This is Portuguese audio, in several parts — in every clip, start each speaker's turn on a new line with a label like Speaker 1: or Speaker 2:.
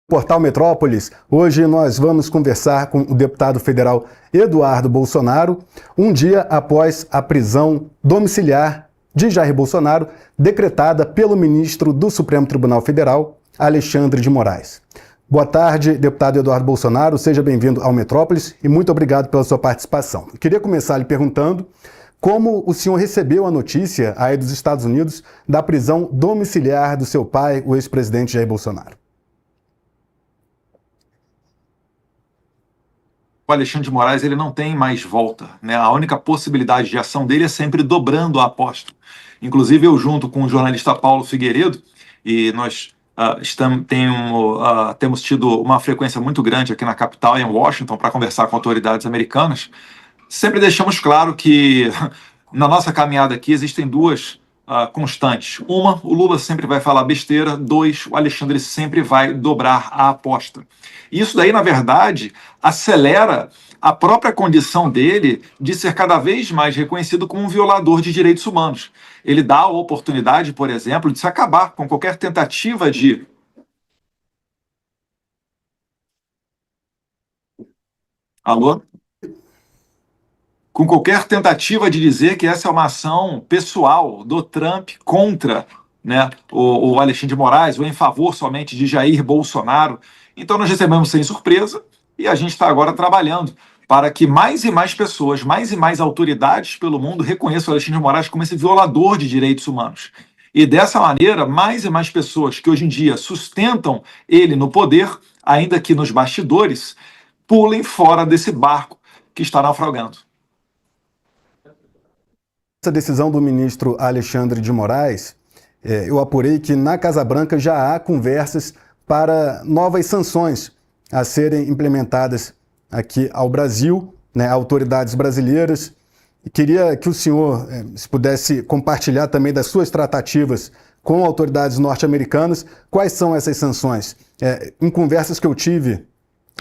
Speaker 1: Portal Metrópolis, hoje nós vamos conversar com o deputado federal Eduardo Bolsonaro, um dia após a prisão domiciliar de Jair Bolsonaro, decretada pelo ministro do Supremo Tribunal Federal, Alexandre de Moraes. Boa tarde, deputado Eduardo Bolsonaro, seja bem-vindo ao Metrópolis e muito obrigado pela sua participação. Eu queria começar lhe perguntando como o senhor recebeu a notícia aí dos Estados Unidos da prisão domiciliar do seu pai, o ex-presidente Jair Bolsonaro.
Speaker 2: O Alexandre de Moraes ele não tem mais volta, né? A única possibilidade de ação dele é sempre dobrando a aposta. Inclusive, eu junto com o jornalista Paulo Figueiredo, e nós temos tido uma frequência muito grande aqui na capital, em Washington, para conversar com autoridades americanas, sempre deixamos claro que na nossa caminhada aqui existem duas constantes. Uma, o Lula sempre vai falar besteira. Dois, o Alexandre sempre vai dobrar a aposta. Isso daí, na verdade, acelera a própria condição dele de ser cada vez mais reconhecido como um violador de direitos humanos. Ele dá a oportunidade, por exemplo, de se acabar com qualquer tentativa de... Alô? Com qualquer tentativa de dizer que essa é uma ação pessoal do Trump contra, né, o Alexandre de Moraes, ou em favor somente de Jair Bolsonaro. Então nós recebemos sem surpresa e a gente está agora trabalhando para que mais e mais pessoas, mais e mais autoridades pelo mundo reconheçam o Alexandre de Moraes como esse violador de direitos humanos. E dessa maneira, mais e mais pessoas que hoje em dia sustentam ele no poder, ainda que nos bastidores, pulem fora desse barco que está naufragando.
Speaker 1: Essa decisão do ministro Alexandre de Moraes, eu apurei que na Casa Branca já há conversas para novas sanções a serem implementadas aqui ao Brasil, né, autoridades brasileiras. E queria que o senhor se pudesse compartilhar também das suas tratativas com autoridades norte-americanas. Quais são essas sanções? Em conversas que eu tive,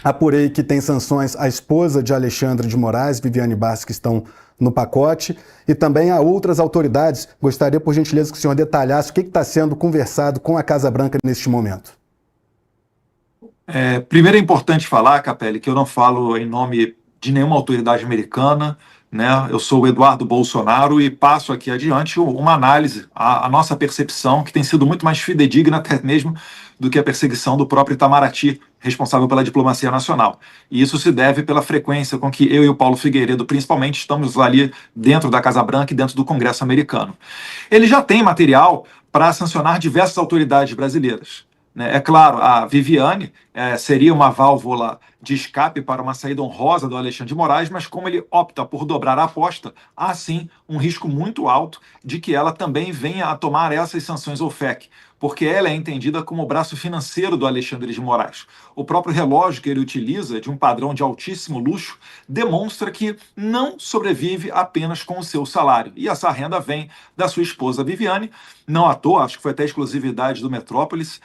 Speaker 1: apurei que tem sanções à esposa de Alexandre de Moraes, Viviane Bastos, que estão no pacote, e também a outras autoridades. Gostaria, por gentileza, que o senhor detalhasse o que está sendo conversado com a Casa Branca neste momento.
Speaker 2: Primeiro é importante falar, Capelli, que eu não falo em nome de nenhuma autoridade americana, né? Eu sou o Eduardo Bolsonaro e passo aqui adiante uma análise, a nossa percepção, que tem sido muito mais fidedigna até mesmo do que a perseguição do próprio Itamaraty, responsável pela diplomacia nacional. E isso se deve pela frequência com que eu e o Paulo Figueiredo, principalmente, estamos ali dentro da Casa Branca e dentro do Congresso americano. Ele já tem material para sancionar diversas autoridades brasileiras. É claro, a Viviane seria uma válvula de escape para uma saída honrosa do Alexandre de Moraes, mas como ele opta por dobrar a aposta, há sim um risco muito alto de que ela também venha a tomar essas sanções OFAC, porque ela é entendida como o braço financeiro do Alexandre de Moraes. O próprio relógio que ele utiliza, de um padrão de altíssimo luxo, demonstra que não sobrevive apenas com o seu salário. E essa renda vem da sua esposa Viviane. Não à toa, acho que foi até exclusividade do Metrópolis,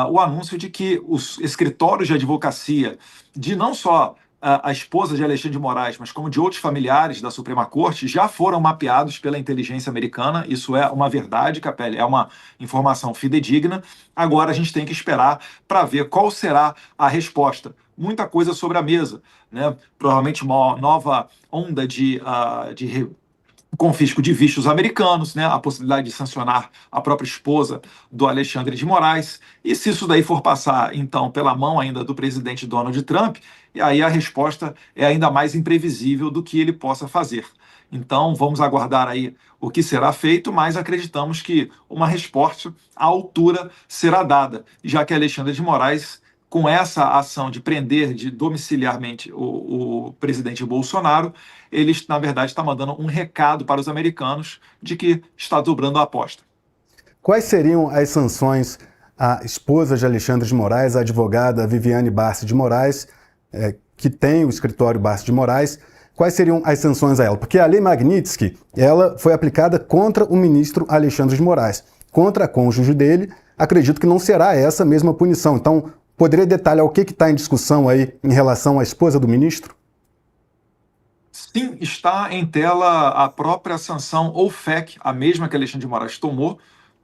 Speaker 2: o anúncio de que os escritórios de advocacia de não só a esposa de Alexandre de Moraes, mas como de outros familiares da Suprema Corte, já foram mapeados pela inteligência americana. Isso é uma verdade, Capelli, é uma informação fidedigna. Agora a gente tem que esperar para ver qual será a resposta. Muita coisa sobre a mesa, né? Provavelmente uma nova onda de confisco de vistos americanos, né? A possibilidade de sancionar a própria esposa do Alexandre de Moraes. E se isso daí for passar, então, pela mão ainda do presidente Donald Trump, e aí a resposta é ainda mais imprevisível do que ele possa fazer. Então, vamos aguardar aí o que será feito, mas acreditamos que uma resposta à altura será dada, já que Alexandre de Moraes, com essa ação de prender de domiciliarmente o presidente Bolsonaro, ele, na verdade, está mandando um recado para os americanos de que está dobrando a aposta.
Speaker 1: Quais seriam as sanções à esposa de Alexandre de Moraes, a advogada Viviane Bastos de Moraes, que tem o escritório Bastos de Moraes? Quais seriam as sanções a ela? Porque a Lei Magnitsky, ela foi aplicada contra o ministro Alexandre de Moraes. contra a cônjuge dele, acredito que não será essa mesma punição. Então, poderia detalhar o que está em discussão aí em relação à esposa do ministro?
Speaker 2: Sim, está em tela a própria sanção ou FEC, a mesma que Alexandre de Moraes tomou,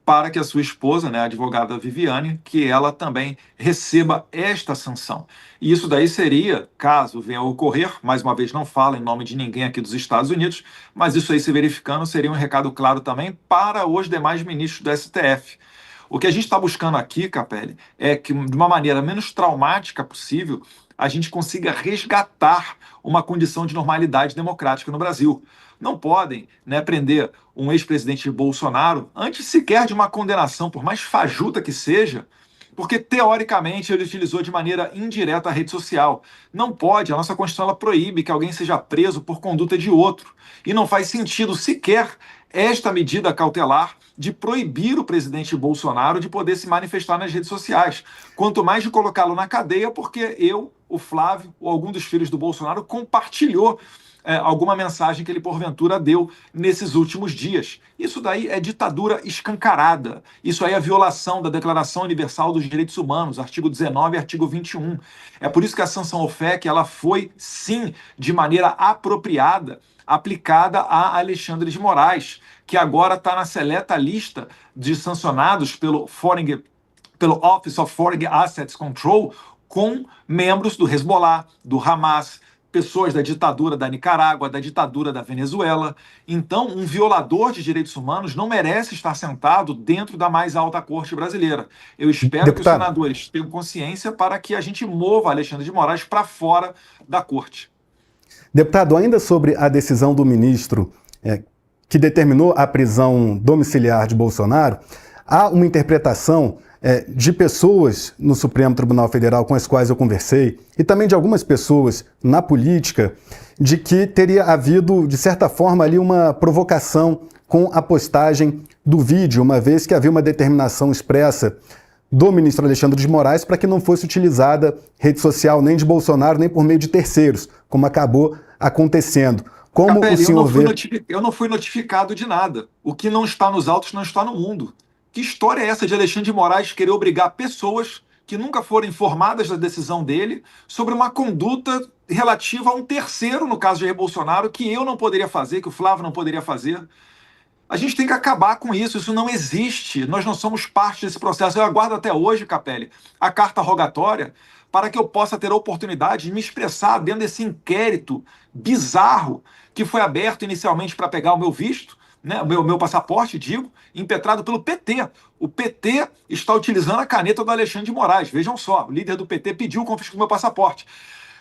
Speaker 2: para que a sua esposa, né, a advogada Viviane, que ela também receba esta sanção. E isso daí seria, caso venha a ocorrer, mais uma vez não falo em nome de ninguém aqui dos Estados Unidos, mas isso aí se verificando seria um recado claro também para os demais ministros do STF. O que a gente está buscando aqui, Capelli, é que de uma maneira menos traumática possível, a gente consiga resgatar uma condição de normalidade democrática no Brasil. Não podem, né, prender um ex-presidente Bolsonaro antes sequer de uma condenação, por mais fajuta que seja, porque teoricamente ele utilizou de maneira indireta a rede social. Não pode, a nossa Constituição ela proíbe que alguém seja preso por conduta de outro. E não faz sentido sequer esta medida cautelar de proibir o presidente Bolsonaro de poder se manifestar nas redes sociais. Quanto mais de colocá-lo na cadeia, porque eu, o Flávio ou algum dos filhos do Bolsonaro compartilhou alguma mensagem que ele porventura deu nesses últimos dias. Isso daí é ditadura escancarada. Isso aí é violação da Declaração Universal dos Direitos Humanos, artigo 19 e artigo 21. É por isso que a sanção OFEC ela foi, sim, de maneira apropriada, aplicada a Alexandre de Moraes, que agora está na seleta lista de sancionados pelo Office of Foreign Assets Control, com membros do Hezbollah, do Hamas, pessoas da ditadura da Nicarágua, da ditadura da Venezuela. Então, um violador de direitos humanos não merece estar sentado dentro da mais alta corte brasileira. Eu espero que os senadores tenham consciência para que a gente mova Alexandre de Moraes para fora da corte.
Speaker 1: Deputado, ainda sobre a decisão do ministro que determinou a prisão domiciliar de Bolsonaro, há uma interpretação de pessoas no Supremo Tribunal Federal com as quais eu conversei, e também de algumas pessoas na política, de que teria havido, de certa forma, ali uma provocação com a postagem do vídeo, uma vez que havia uma determinação expressa do ministro Alexandre de Moraes para que não fosse utilizada rede social nem de Bolsonaro, nem por meio de terceiros, como acabou acontecendo. Como
Speaker 2: Capelli,
Speaker 1: o senhor vê...
Speaker 2: eu não fui notificado de nada. O que não está nos autos não está no mundo. Que história é essa de Alexandre de Moraes querer obrigar pessoas que nunca foram informadas da decisão dele sobre uma conduta relativa a um terceiro, no caso de Jair Bolsonaro, que eu não poderia fazer, que o Flávio não poderia fazer? A gente tem que acabar com isso, isso não existe, nós não somos parte desse processo. Eu aguardo até hoje, Capelli, a carta rogatória para que eu possa ter a oportunidade de me expressar dentro desse inquérito bizarro que foi aberto inicialmente para pegar o meu visto, né, o meu passaporte, digo, impetrado pelo PT. O PT está utilizando a caneta do Alexandre de Moraes. Vejam só, o líder do PT pediu o confisco do meu passaporte.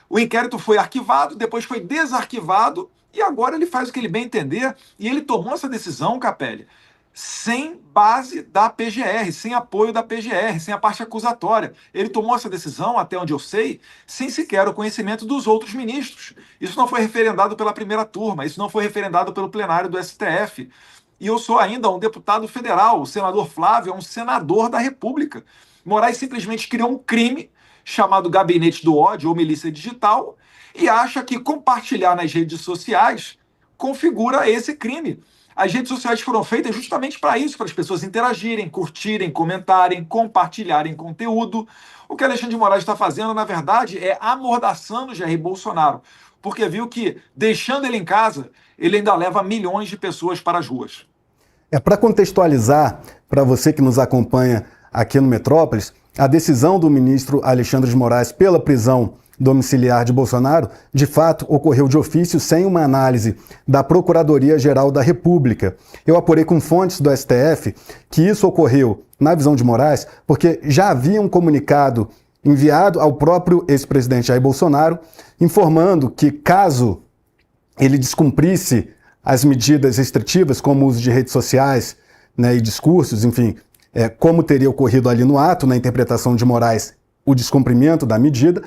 Speaker 2: O inquérito foi arquivado, depois foi desarquivado, e agora ele faz o que ele bem entender, e ele tomou essa decisão, Capelli, sem base da PGR, sem apoio da PGR, sem a parte acusatória. Ele tomou essa decisão, até onde eu sei, sem sequer o conhecimento dos outros ministros. Isso não foi referendado pela primeira turma, isso não foi referendado pelo plenário do STF. E eu sou ainda um deputado federal, o senador Flávio é um senador da República. Moraes simplesmente criou um crime chamado Gabinete do Ódio ou Milícia Digital e acha que compartilhar nas redes sociais configura esse crime. As redes sociais foram feitas justamente para isso, para as pessoas interagirem, curtirem, comentarem, compartilharem conteúdo. O que Alexandre de Moraes está fazendo, na verdade, é amordaçando Jair Bolsonaro, porque viu que, deixando ele em casa, ele ainda leva milhões de pessoas para as ruas.
Speaker 1: Para contextualizar, para você que nos acompanha aqui no Metrópolis, a decisão do ministro Alexandre de Moraes pela prisão domiciliar de Bolsonaro, de fato, ocorreu de ofício sem uma análise da Procuradoria-Geral da República. Eu apurei com fontes do STF que isso ocorreu, na visão de Moraes, porque já havia um comunicado enviado ao próprio ex-presidente Jair Bolsonaro, informando que, caso ele descumprisse as medidas restritivas, como o uso de redes sociais, né, e discursos, enfim, como teria ocorrido ali no ato, na interpretação de Moraes, o descumprimento da medida,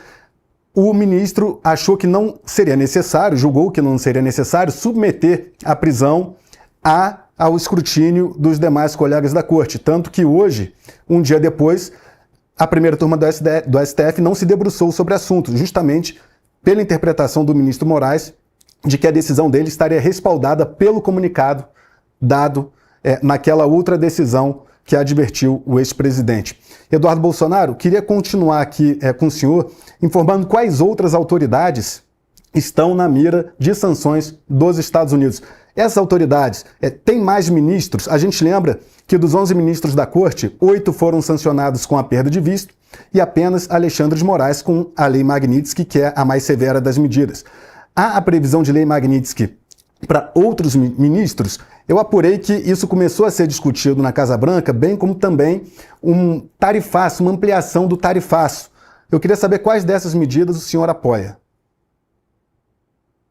Speaker 1: o ministro achou que não seria necessário, julgou que não seria necessário submeter a prisão ao escrutínio dos demais colegas da corte. Tanto que hoje, um dia depois, a primeira turma do STF não se debruçou sobre o assunto, justamente pela interpretação do ministro Moraes, de que a decisão dele estaria respaldada pelo comunicado dado naquela outra decisão que advertiu o ex-presidente. Eduardo Bolsonaro, queria continuar aqui com o senhor, informando quais outras autoridades estão na mira de sanções dos Estados Unidos. Essas autoridades têm mais ministros. A gente lembra que dos 11 ministros da corte, 8 foram sancionados com a perda de visto e apenas Alexandre de Moraes com a Lei Magnitsky, que é a mais severa das medidas. Há a previsão de Lei Magnitsky para outros ministros. Eu apurei que isso começou a ser discutido na Casa Branca, bem como também um tarifaço, uma ampliação do tarifaço. Eu queria saber quais dessas medidas o senhor apoia.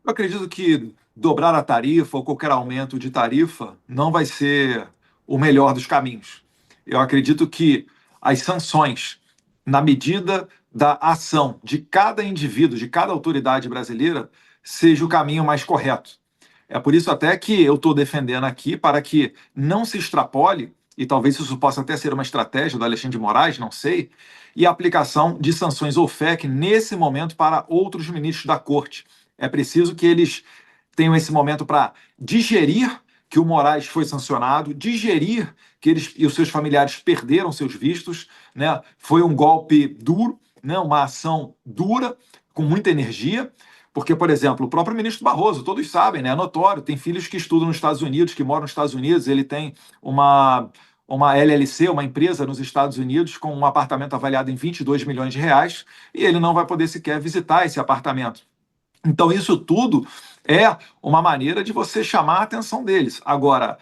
Speaker 2: Eu acredito que dobrar a tarifa ou qualquer aumento de tarifa não vai ser o melhor dos caminhos. Eu acredito que as sanções, na medida da ação de cada indivíduo, de cada autoridade brasileira, seja o caminho mais correto. É por isso até que eu estou defendendo aqui para que não se extrapole, e talvez isso possa até ser uma estratégia do Alexandre de Moraes, não sei, e a aplicação de sanções OFAC nesse momento para outros ministros da corte. É preciso que eles tenham esse momento para digerir que o Moraes foi sancionado, digerir que eles e os seus familiares perderam seus vistos, né? Foi um golpe duro, né? Uma ação dura, com muita energia, porque, por exemplo, o próprio ministro Barroso, todos sabem, né? É notório, tem filhos que estudam nos Estados Unidos, que moram nos Estados Unidos, ele tem uma LLC, uma empresa nos Estados Unidos, com um apartamento avaliado em 22 milhões de reais, e ele não vai poder sequer visitar esse apartamento. Então, isso tudo é uma maneira de você chamar a atenção deles. Agora,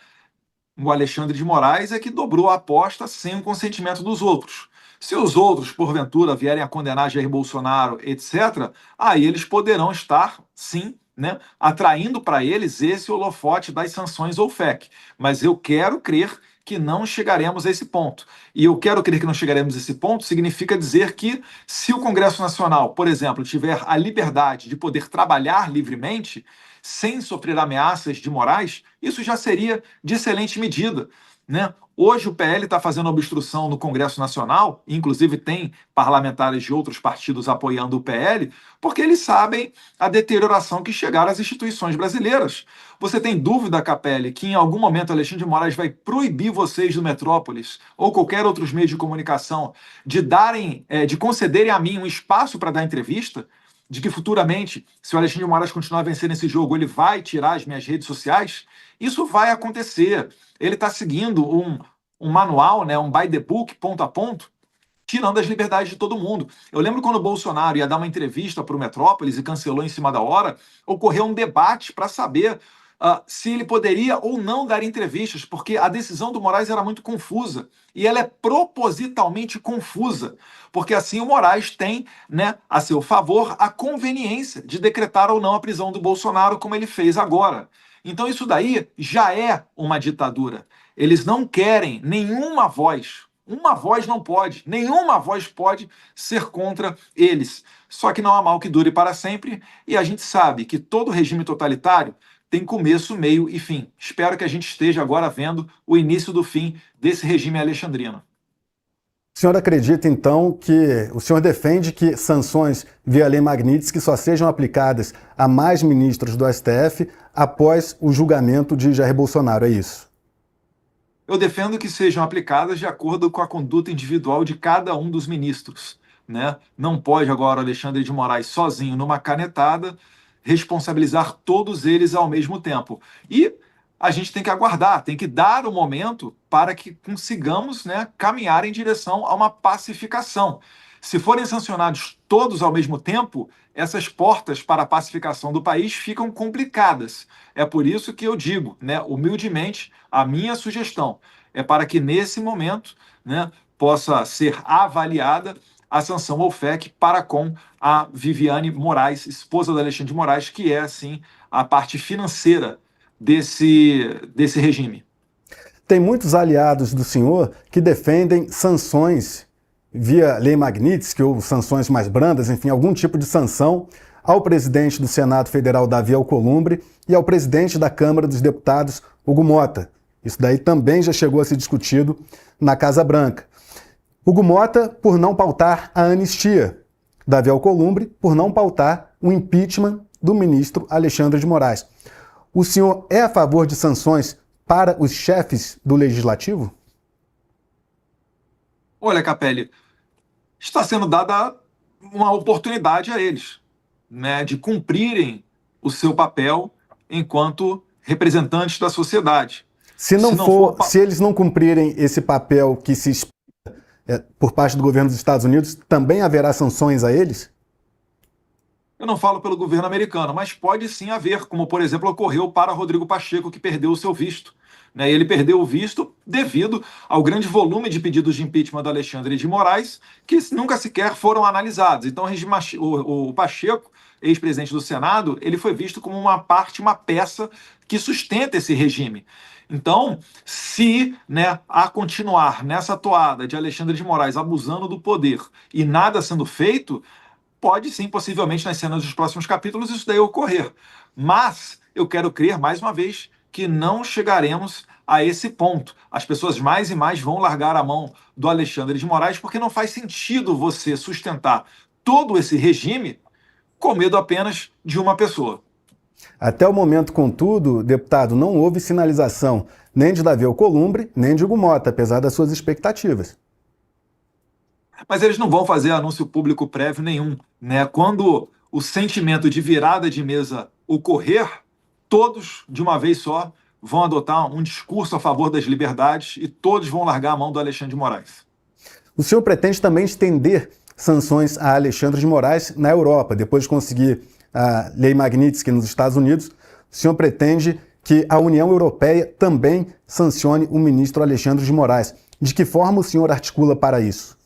Speaker 2: o Alexandre de Moraes é que dobrou a aposta sem o consentimento dos outros. Se os outros, porventura, vierem a condenar Jair Bolsonaro, etc., aí eles poderão estar, sim, né, atraindo para eles esse holofote das sanções OFAC. Mas eu quero crer que não chegaremos a esse ponto. E eu quero crer que não chegaremos a esse ponto significa dizer que, se o Congresso Nacional, por exemplo, tiver a liberdade de poder trabalhar livremente, sem sofrer ameaças de Moraes, isso já seria de excelente medida, né? Hoje o PL está fazendo obstrução no Congresso Nacional, inclusive tem parlamentares de outros partidos apoiando o PL, porque eles sabem a deterioração que chegaram às instituições brasileiras. Você tem dúvida, Capelli, que em algum momento Alexandre de Moraes vai proibir vocês do Metrópolis ou qualquer outros meios de comunicação de concederem a mim um espaço para dar entrevista? De que futuramente, se o Alexandre de Moraes continuar vencendo esse jogo, ele vai tirar as minhas redes sociais? Isso vai acontecer. Ele está seguindo um manual, né, um by the book, ponto a ponto, tirando as liberdades de todo mundo. Eu lembro quando o Bolsonaro ia dar uma entrevista para o Metrópolis e cancelou em cima da hora, ocorreu um debate para saber se ele poderia ou não dar entrevistas, porque a decisão do Moraes era muito confusa. E ela é propositalmente confusa, porque assim o Moraes tem, né, a seu favor a conveniência de decretar ou não a prisão do Bolsonaro, como ele fez agora. Então isso daí já é uma ditadura. Eles não querem nenhuma voz. Uma voz não pode, nenhuma voz pode ser contra eles. Só que não há mal que dure para sempre, e a gente sabe que todo regime totalitário tem começo, meio e fim. Espero que a gente esteja agora vendo o início do fim desse regime alexandrino.
Speaker 1: O senhor acredita, então, que o senhor defende que sanções via Lei Magnitsky só sejam aplicadas a mais ministros do STF após o julgamento de Jair Bolsonaro, é isso?
Speaker 2: Eu defendo que sejam aplicadas de acordo com a conduta individual de cada um dos ministros, né? Não pode agora o Alexandre de Moraes, sozinho, numa canetada, responsabilizar todos eles ao mesmo tempo. E a gente tem que aguardar, tem que dar o momento para que consigamos, né, caminhar em direção a uma pacificação. Se forem sancionados todos ao mesmo tempo, essas portas para a pacificação do país ficam complicadas. É por isso que eu digo, né, humildemente, a minha sugestão é para que nesse momento, né, possa ser avaliada a sanção OFAC para com a Viviane Moraes, esposa do Alexandre de Moraes, que é, assim, a parte financeira desse regime.
Speaker 1: Tem muitos aliados do senhor que defendem sanções via Lei Magnitsky ou sanções mais brandas, enfim, algum tipo de sanção ao presidente do Senado Federal, Davi Alcolumbre, e ao presidente da Câmara dos Deputados, Hugo Mota. Isso daí também já chegou a ser discutido na Casa Branca. Hugo Mota por não pautar a anistia, Davi Alcolumbre por não pautar o impeachment do ministro Alexandre de Moraes. O senhor é a favor de sanções para os chefes do Legislativo?
Speaker 2: Olha, Capelli, está sendo dada uma oportunidade a eles, né, de cumprirem o seu papel enquanto representantes da sociedade.
Speaker 1: Se não
Speaker 2: Se não for,
Speaker 1: for, se eles não cumprirem esse papel que se espera por parte do governo dos Estados Unidos, também haverá sanções a eles?
Speaker 2: eu não falo pelo governo americano, mas pode sim haver, como por exemplo ocorreu para Rodrigo Pacheco, que perdeu o seu visto. Né? Ele perdeu o visto devido ao grande volume de pedidos de impeachment do Alexandre de Moraes, que nunca sequer foram analisados. Então, o Pacheco, ex-presidente do Senado, ele foi visto como uma parte, uma peça que sustenta esse regime. Então, se, né, a continuar nessa toada de Alexandre de Moraes abusando do poder e nada sendo feito, pode sim, possivelmente nas cenas dos próximos capítulos, isso daí ocorrer. Mas eu quero crer, mais uma vez, que não chegaremos a esse ponto. As pessoas mais e mais vão largar a mão do Alexandre de Moraes, porque não faz sentido você sustentar todo esse regime com medo apenas de uma pessoa.
Speaker 1: Até o momento, contudo, deputado, não houve sinalização nem de Davi Alcolumbre, nem de Hugo Mota, apesar das suas expectativas.
Speaker 2: Mas eles não vão fazer anúncio público prévio nenhum, né? Quando o sentimento de virada de mesa ocorrer, todos, de uma vez só, vão adotar um discurso a favor das liberdades e todos vão largar a mão do Alexandre de Moraes.
Speaker 1: O senhor pretende também estender sanções a Alexandre de Moraes na Europa, depois de conseguir a Lei Magnitsky nos Estados Unidos. O senhor pretende que a União Europeia também sancione o ministro Alexandre de Moraes. De que forma o senhor articula para isso?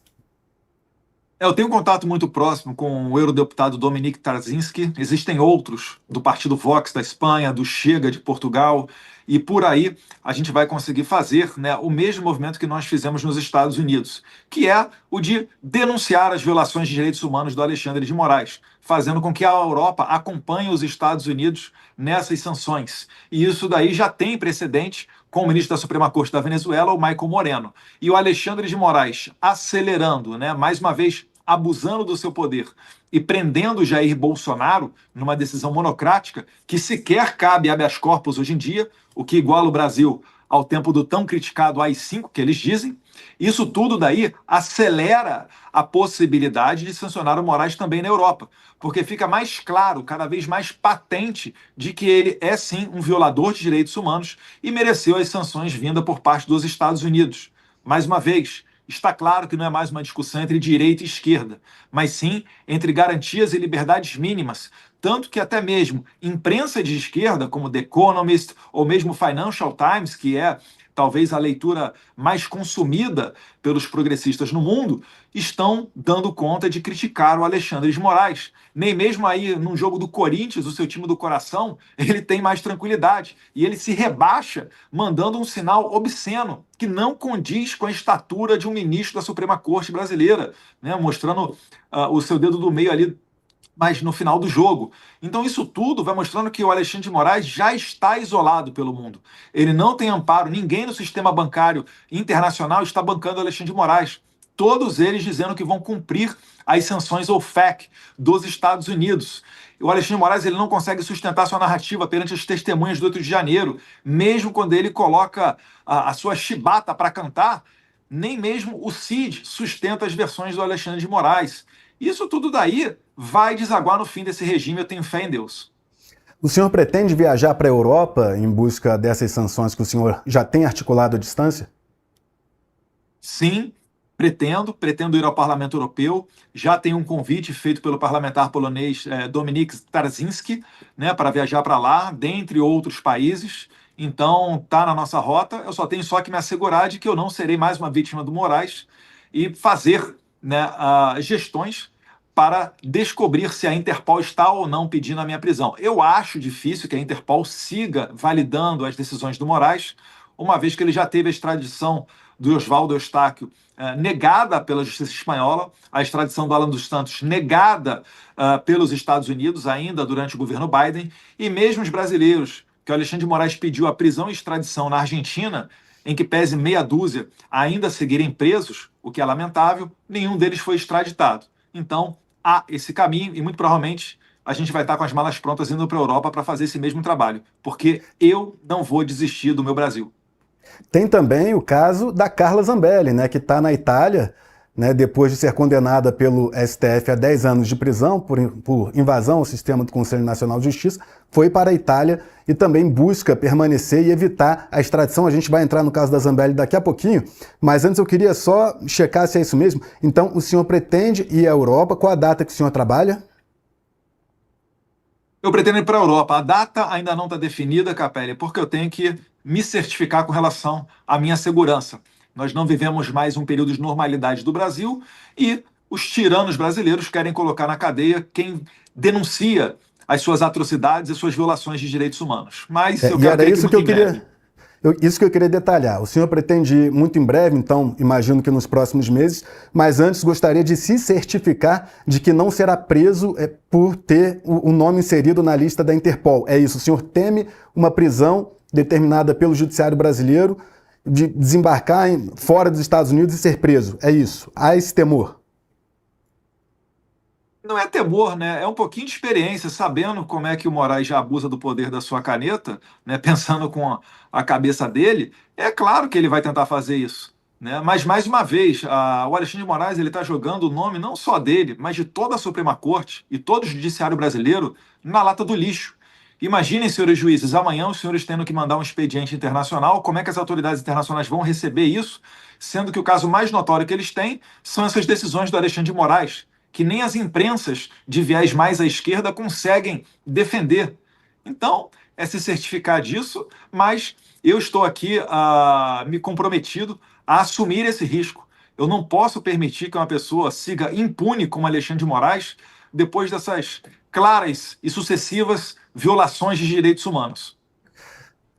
Speaker 2: Eu tenho um contato muito próximo com o eurodeputado Dominique Tarzinski. Existem outros do Partido Vox da Espanha, do Chega de Portugal, e por aí a gente vai conseguir fazer, né, o mesmo movimento que nós fizemos nos Estados Unidos, que é o de denunciar as violações de direitos humanos do Alexandre de Moraes, fazendo com que a Europa acompanhe os Estados Unidos nessas sanções. E isso daí já tem precedente com o ministro da Suprema Corte da Venezuela, o Michael Moreno. E o Alexandre de Moraes acelerando, né, mais uma vez, abusando do seu poder e prendendo Jair Bolsonaro numa decisão monocrática que sequer cabe habeas corpus hoje em dia, o que iguala o Brasil ao tempo do tão criticado AI-5, que eles dizem, isso tudo daí acelera a possibilidade de sancionar o Moraes também na Europa, porque fica mais claro, cada vez mais patente, de que ele é sim um violador de direitos humanos e mereceu as sanções vindas por parte dos Estados Unidos. Mais uma vez, está claro que não é mais uma discussão entre direita e esquerda, mas sim entre garantias e liberdades mínimas. Tanto que até mesmo imprensa de esquerda, como The Economist ou mesmo Financial Times, que é talvez a leitura mais consumida pelos progressistas no mundo, estão dando conta de criticar o Alexandre de Moraes. Nem mesmo aí num jogo do Corinthians, o seu time do coração, ele tem mais tranquilidade. E ele se rebaixa, mandando um sinal obsceno, que não condiz com a estatura de um ministro da Suprema Corte brasileira, né? Mostrando o seu dedo do meio ali, mas no final do jogo. Então isso tudo vai mostrando que o Alexandre de Moraes já está isolado pelo mundo. Ele não tem amparo, ninguém no sistema bancário internacional está bancando o Alexandre de Moraes. Todos eles dizendo que vão cumprir as sanções OFAC dos Estados Unidos. O Alexandre de Moraes ele não consegue sustentar sua narrativa perante as testemunhas do 8 de janeiro, mesmo quando ele coloca a sua chibata para cantar, nem mesmo o Cid sustenta as versões do Alexandre de Moraes. Isso tudo daí vai desaguar no fim desse regime, eu tenho fé em Deus.
Speaker 1: O senhor pretende viajar para a Europa em busca dessas sanções que o senhor já tem articulado à distância?
Speaker 2: Sim, pretendo ir ao Parlamento Europeu. Já tem um convite feito pelo parlamentar polonês Dominik Tarzinski, né, para viajar para lá, dentre outros países. Então, está na nossa rota. Eu só tenho que me assegurar de que eu não serei mais uma vítima do Moraes e fazer, né, gestões para descobrir se a Interpol está ou não pedindo a minha prisão. Eu acho difícil que a Interpol siga validando as decisões do Moraes, uma vez que ele já teve a extradição do Oswaldo Eustáquio negada pela justiça espanhola, a extradição do Alan dos Santos negada pelos Estados Unidos, ainda durante o governo Biden, e mesmo os brasileiros, que o Alexandre de Moraes pediu a prisão e extradição na Argentina, em que pese meia dúzia ainda seguirem presos, o que é lamentável, nenhum deles foi extraditado. Então, há esse caminho e muito provavelmente a gente vai estar com as malas prontas indo para a Europa para fazer esse mesmo trabalho, porque eu não vou desistir do meu Brasil.
Speaker 1: Tem também o caso da Carla Zambelli, né, que está na Itália, né, depois de ser condenada pelo STF a 10 anos de prisão por invasão ao sistema do Conselho Nacional de Justiça, foi para a Itália e também busca permanecer e evitar a extradição. A gente vai entrar no caso da Zambelli daqui a pouquinho, mas antes eu queria só checar se é isso mesmo. Então, o senhor pretende ir à Europa? Qual a data que o senhor trabalha?
Speaker 2: Eu pretendo ir para a Europa. A data ainda não está definida, Capelli, porque eu tenho que me certificar com relação à minha segurança. Nós não vivemos mais um período de normalidade do Brasil e os tiranos brasileiros querem colocar na cadeia quem denuncia as suas atrocidades e suas violações de direitos humanos. Mas eu
Speaker 1: E
Speaker 2: quero
Speaker 1: era
Speaker 2: crer que
Speaker 1: isso que
Speaker 2: muito
Speaker 1: eu
Speaker 2: em breve.
Speaker 1: queria. Isso que eu queria detalhar. O senhor pretende ir muito em breve, então imagino que nos próximos meses, mas antes gostaria de se certificar de que não será preso por ter o nome inserido na lista da Interpol. É isso, o senhor teme uma prisão determinada pelo judiciário brasileiro de desembarcar fora dos Estados Unidos e ser preso. É isso. Há esse temor.
Speaker 2: Não é temor, né? É um pouquinho de experiência, sabendo como é que o Moraes já abusa do poder da sua caneta, né? Pensando com a cabeça dele, é claro que ele vai tentar fazer isso, né? Mas mais uma vez, o Alexandre de Moraes ele está jogando o nome não só dele, mas de toda a Suprema Corte e todo o Judiciário brasileiro na lata do lixo. Imaginem, senhores juízes, amanhã os senhores tendo que mandar um expediente internacional, como é que as autoridades internacionais vão receber isso, sendo que o caso mais notório que eles têm são essas decisões do Alexandre de Moraes, que nem as imprensas de viés mais à esquerda conseguem defender. Então, é se certificar disso, mas eu estou aqui me comprometido a assumir esse risco. Eu não posso permitir que uma pessoa siga impune como Alexandre de Moraes depois dessas claras e sucessivas violações de direitos humanos.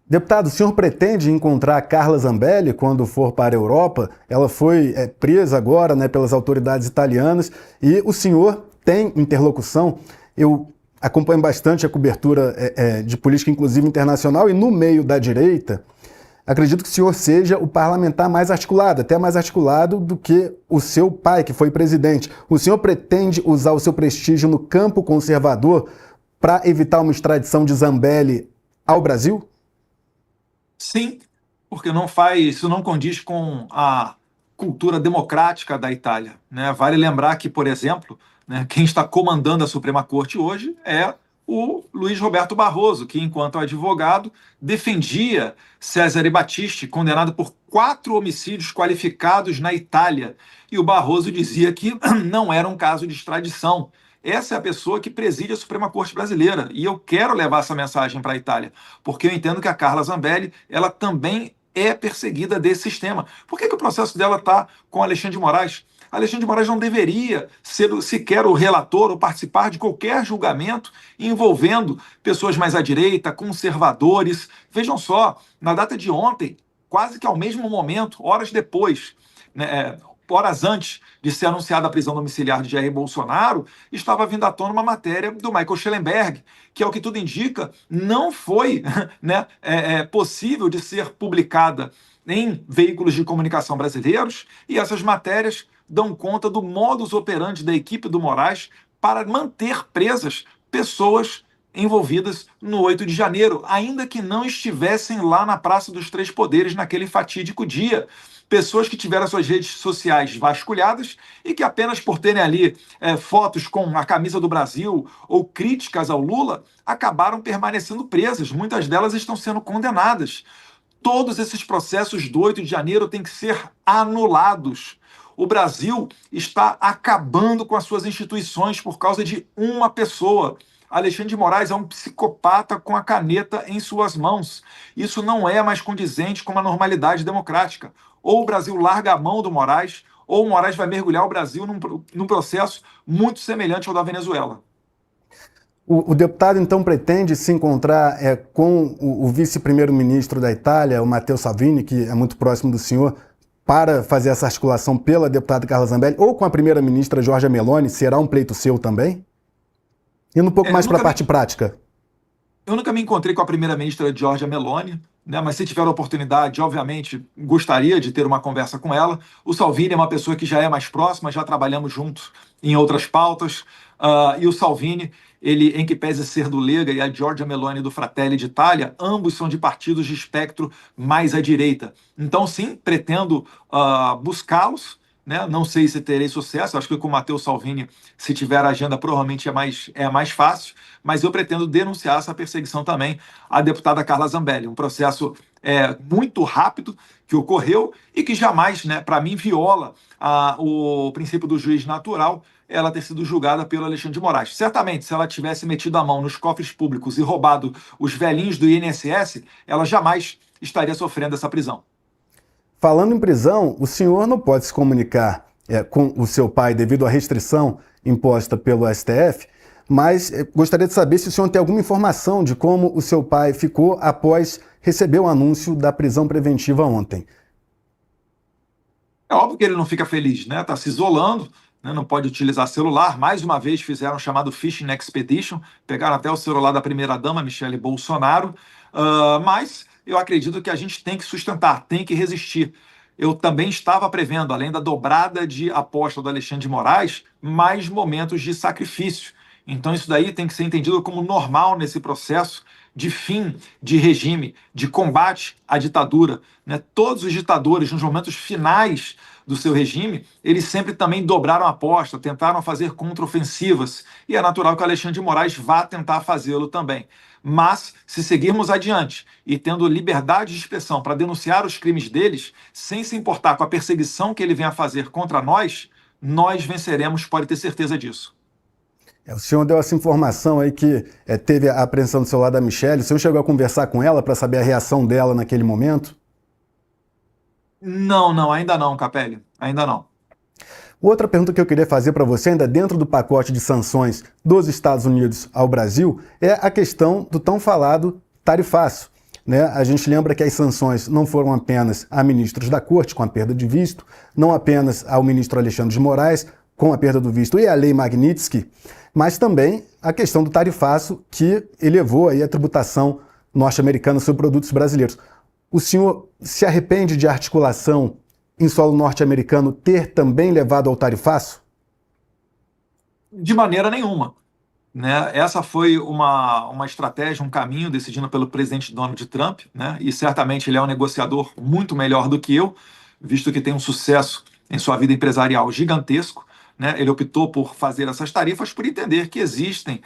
Speaker 1: Deputado, o senhor pretende encontrar a Carla Zambelli quando for para a Europa? Ela foi presa agora, né, pelas autoridades italianas e o senhor tem interlocução. Eu acompanho bastante a cobertura de política, inclusive internacional, e no meio da direita, acredito que o senhor seja o parlamentar mais articulado, até mais articulado do que o seu pai, que foi presidente. O senhor pretende usar o seu prestígio no campo conservador para evitar uma extradição de Zambelli ao Brasil?
Speaker 2: Sim, porque não faz, isso não condiz com a cultura democrática da Itália, né? Vale lembrar que, por exemplo, né, quem está comandando a Suprema Corte hoje é o Luiz Roberto Barroso, que, enquanto advogado, defendia Cesare Battisti, condenado por 4 homicídios qualificados na Itália. E o Barroso dizia que não era um caso de extradição. Essa é a pessoa que preside a Suprema Corte brasileira. E eu quero levar essa mensagem para a Itália, porque eu entendo que a Carla Zambelli ela também é perseguida desse sistema. Por que o processo dela está com Alexandre de Moraes? Alexandre de Moraes não deveria ser sequer o relator ou participar de qualquer julgamento envolvendo pessoas mais à direita, conservadores. Vejam só, na data de ontem, quase que ao mesmo momento, horas depois, né, horas antes de ser anunciada a prisão domiciliar de Jair Bolsonaro, estava vindo à tona uma matéria do Michael Schellenberg, que, ao que tudo indica, não foi né, possível de ser publicada em veículos de comunicação brasileiros, e essas matérias dão conta do modus operandi da equipe do Moraes para manter presas pessoas envolvidas no 8 de janeiro, ainda que não estivessem lá na Praça dos Três Poderes naquele fatídico dia. Pessoas que tiveram suas redes sociais vasculhadas e que apenas por terem ali fotos com a camisa do Brasil ou críticas ao Lula, acabaram permanecendo presas. Muitas delas estão sendo condenadas. Todos esses processos do 8 de janeiro têm que ser anulados. O Brasil está acabando com as suas instituições por causa de uma pessoa. Alexandre de Moraes é um psicopata com a caneta em suas mãos. Isso não é mais condizente com uma normalidade democrática. Ou o Brasil larga a mão do Moraes, ou o Moraes vai mergulhar o Brasil num processo muito semelhante ao da Venezuela.
Speaker 1: O deputado, então, pretende se encontrar com o vice-primeiro-ministro da Itália, o Matteo Salvini, que é muito próximo do senhor, para fazer essa articulação pela deputada Carla Zambelli, ou com a primeira-ministra Giorgia Meloni? Será um pleito seu também? Indo um pouco mais para a parte prática.
Speaker 2: Eu nunca me encontrei com a primeira-ministra Giorgia Meloni, né, mas se tiver a oportunidade, obviamente, gostaria de ter uma conversa com ela. O Salvini é uma pessoa que já é mais próxima, já trabalhamos juntos em outras pautas, e o Salvini ele, em que pese ser do Lega, e a Giorgia Meloni do Fratelli d'Italia, ambos são de partidos de espectro mais à direita. Então, sim, pretendo buscá-los, né? Não sei se terei sucesso, acho que com o Matteo Salvini, se tiver agenda, provavelmente é mais fácil, mas eu pretendo denunciar essa perseguição também à deputada Carla Zambelli, um processo muito rápido que ocorreu e que jamais, né, para mim, viola o princípio do juiz natural, ela ter sido julgada pelo Alexandre de Moraes. Certamente, se ela tivesse metido a mão nos cofres públicos e roubado os velhinhos do INSS, ela jamais estaria sofrendo essa prisão.
Speaker 1: Falando em prisão, o senhor não pode se comunicar com o seu pai devido à restrição imposta pelo STF, mas gostaria de saber se o senhor tem alguma informação de como o seu pai ficou após receber o anúncio da prisão preventiva ontem.
Speaker 2: É óbvio que ele não fica feliz, né? Está se isolando, né? Não pode utilizar celular. Mais uma vez fizeram o chamado Phishing Expedition, pegaram até o celular da primeira-dama, Michele Bolsonaro, mas eu acredito que a gente tem que sustentar, tem que resistir. Eu também estava prevendo, além da dobrada de aposta do Alexandre de Moraes, mais momentos de sacrifício. Então isso daí tem que ser entendido como normal nesse processo de fim de regime, de combate à ditadura, né? Todos os ditadores, nos momentos finais do seu regime, eles sempre também dobraram a aposta, tentaram fazer contraofensivas, e é natural que o Alexandre de Moraes vá tentar fazê-lo também. Mas, se seguirmos adiante e tendo liberdade de expressão para denunciar os crimes deles, sem se importar com a perseguição que ele vem a fazer contra nós venceremos, pode ter certeza disso.
Speaker 1: O senhor deu essa informação aí que teve a apreensão do celular da Michele. O senhor chegou a conversar com ela para saber a reação dela naquele momento?
Speaker 2: Não, ainda não, Capelli, ainda não.
Speaker 1: Outra pergunta que eu queria fazer para você, ainda dentro do pacote de sanções dos Estados Unidos ao Brasil, é a questão do tão falado tarifaço, né? A gente lembra que as sanções não foram apenas a ministros da Corte, com a perda de visto, não apenas ao ministro Alexandre de Moraes, com a perda do visto e a lei Magnitsky, mas também a questão do tarifaço que elevou aí a tributação norte-americana sobre produtos brasileiros. O senhor se arrepende de articulação em solo norte-americano ter também levado ao tarifaço?
Speaker 2: De maneira nenhuma, né? Essa foi uma estratégia, um caminho decidido pelo presidente Donald Trump, né? E certamente ele é um negociador muito melhor do que eu, visto que tem um sucesso em sua vida empresarial gigantesco, né? Ele optou por fazer essas tarifas por entender que existem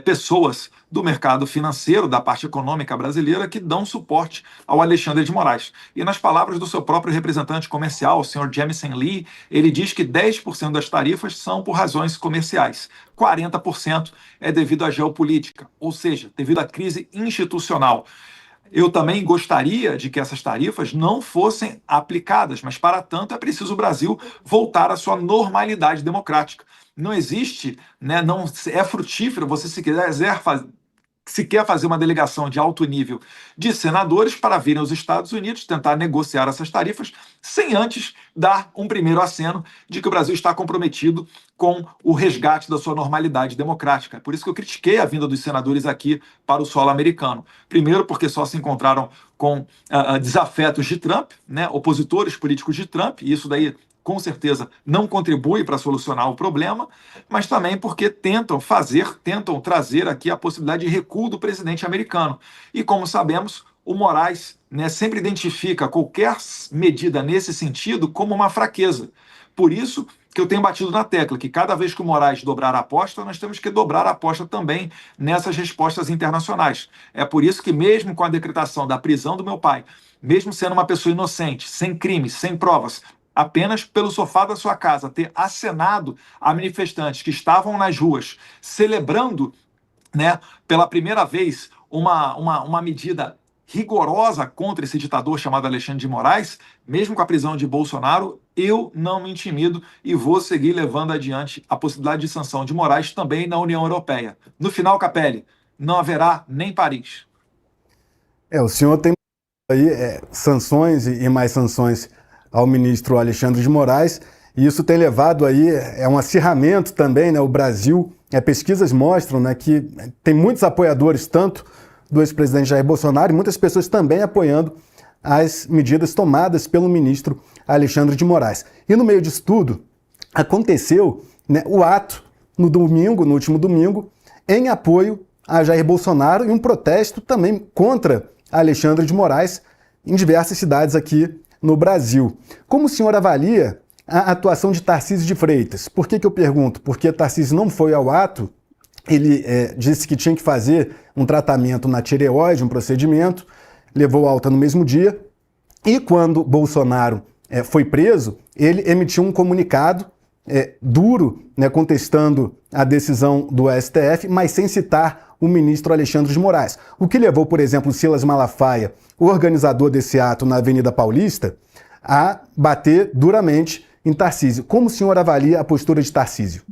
Speaker 2: pessoas do mercado financeiro, da parte econômica brasileira, que dão suporte ao Alexandre de Moraes. E nas palavras do seu próprio representante comercial, o senhor Jamison Lee, ele diz que 10% das tarifas são por razões comerciais, 40% é devido à geopolítica, ou seja, devido à crise institucional. Eu também gostaria de que essas tarifas não fossem aplicadas, mas para tanto é preciso o Brasil voltar à sua normalidade democrática. Não existe, né, não é frutífero você se quer fazer uma delegação de alto nível de senadores para virem aos Estados Unidos tentar negociar essas tarifas sem antes dar um primeiro aceno de que o Brasil está comprometido com o resgate da sua normalidade democrática. Por isso que eu critiquei a vinda dos senadores aqui para o solo americano. Primeiro, porque só se encontraram com desafetos de Trump, né, opositores políticos de Trump, e isso daí com certeza não contribui para solucionar o problema, mas também porque tentam trazer aqui a possibilidade de recuo do presidente americano. E como sabemos, o Moraes, né, sempre identifica qualquer medida nesse sentido como uma fraqueza. Por isso que eu tenho batido na tecla que cada vez que o Moraes dobrar a aposta, nós temos que dobrar a aposta também nessas respostas internacionais. É por isso que mesmo com a decretação da prisão do meu pai, mesmo sendo uma pessoa inocente, sem crimes, sem provas, apenas pelo sofá da sua casa ter acenado a manifestantes que estavam nas ruas celebrando, né, pela primeira vez uma medida rigorosa contra esse ditador chamado Alexandre de Moraes, mesmo com a prisão de Bolsonaro, eu não me intimido e vou seguir levando adiante a possibilidade de sanção de Moraes também na União Europeia. No final, Capelli, não haverá nem Paris.
Speaker 1: O senhor tem aí sanções e mais sanções ao ministro Alexandre de Moraes, e isso tem levado aí um acirramento também, né? O Brasil, pesquisas mostram, né, que tem muitos apoiadores, tanto do ex-presidente Jair Bolsonaro, e muitas pessoas também apoiando as medidas tomadas pelo ministro Alexandre de Moraes. E no meio disso tudo, aconteceu, né, o ato no último domingo, em apoio a Jair Bolsonaro e um protesto também contra Alexandre de Moraes em diversas cidades aqui no Brasil. Como o senhor avalia a atuação de Tarcísio de Freitas? Por que eu pergunto? Porque Tarcísio não foi ao ato, ele disse que tinha que fazer um tratamento na tireoide, um procedimento, levou alta no mesmo dia, e quando Bolsonaro foi preso, ele emitiu um comunicado duro, né, contestando a decisão do STF, mas sem citar o ministro Alexandre de Moraes. O que levou, por exemplo, Silas Malafaia, o organizador desse ato na Avenida Paulista, a bater duramente em Tarcísio. Como o senhor avalia a postura de Tarcísio?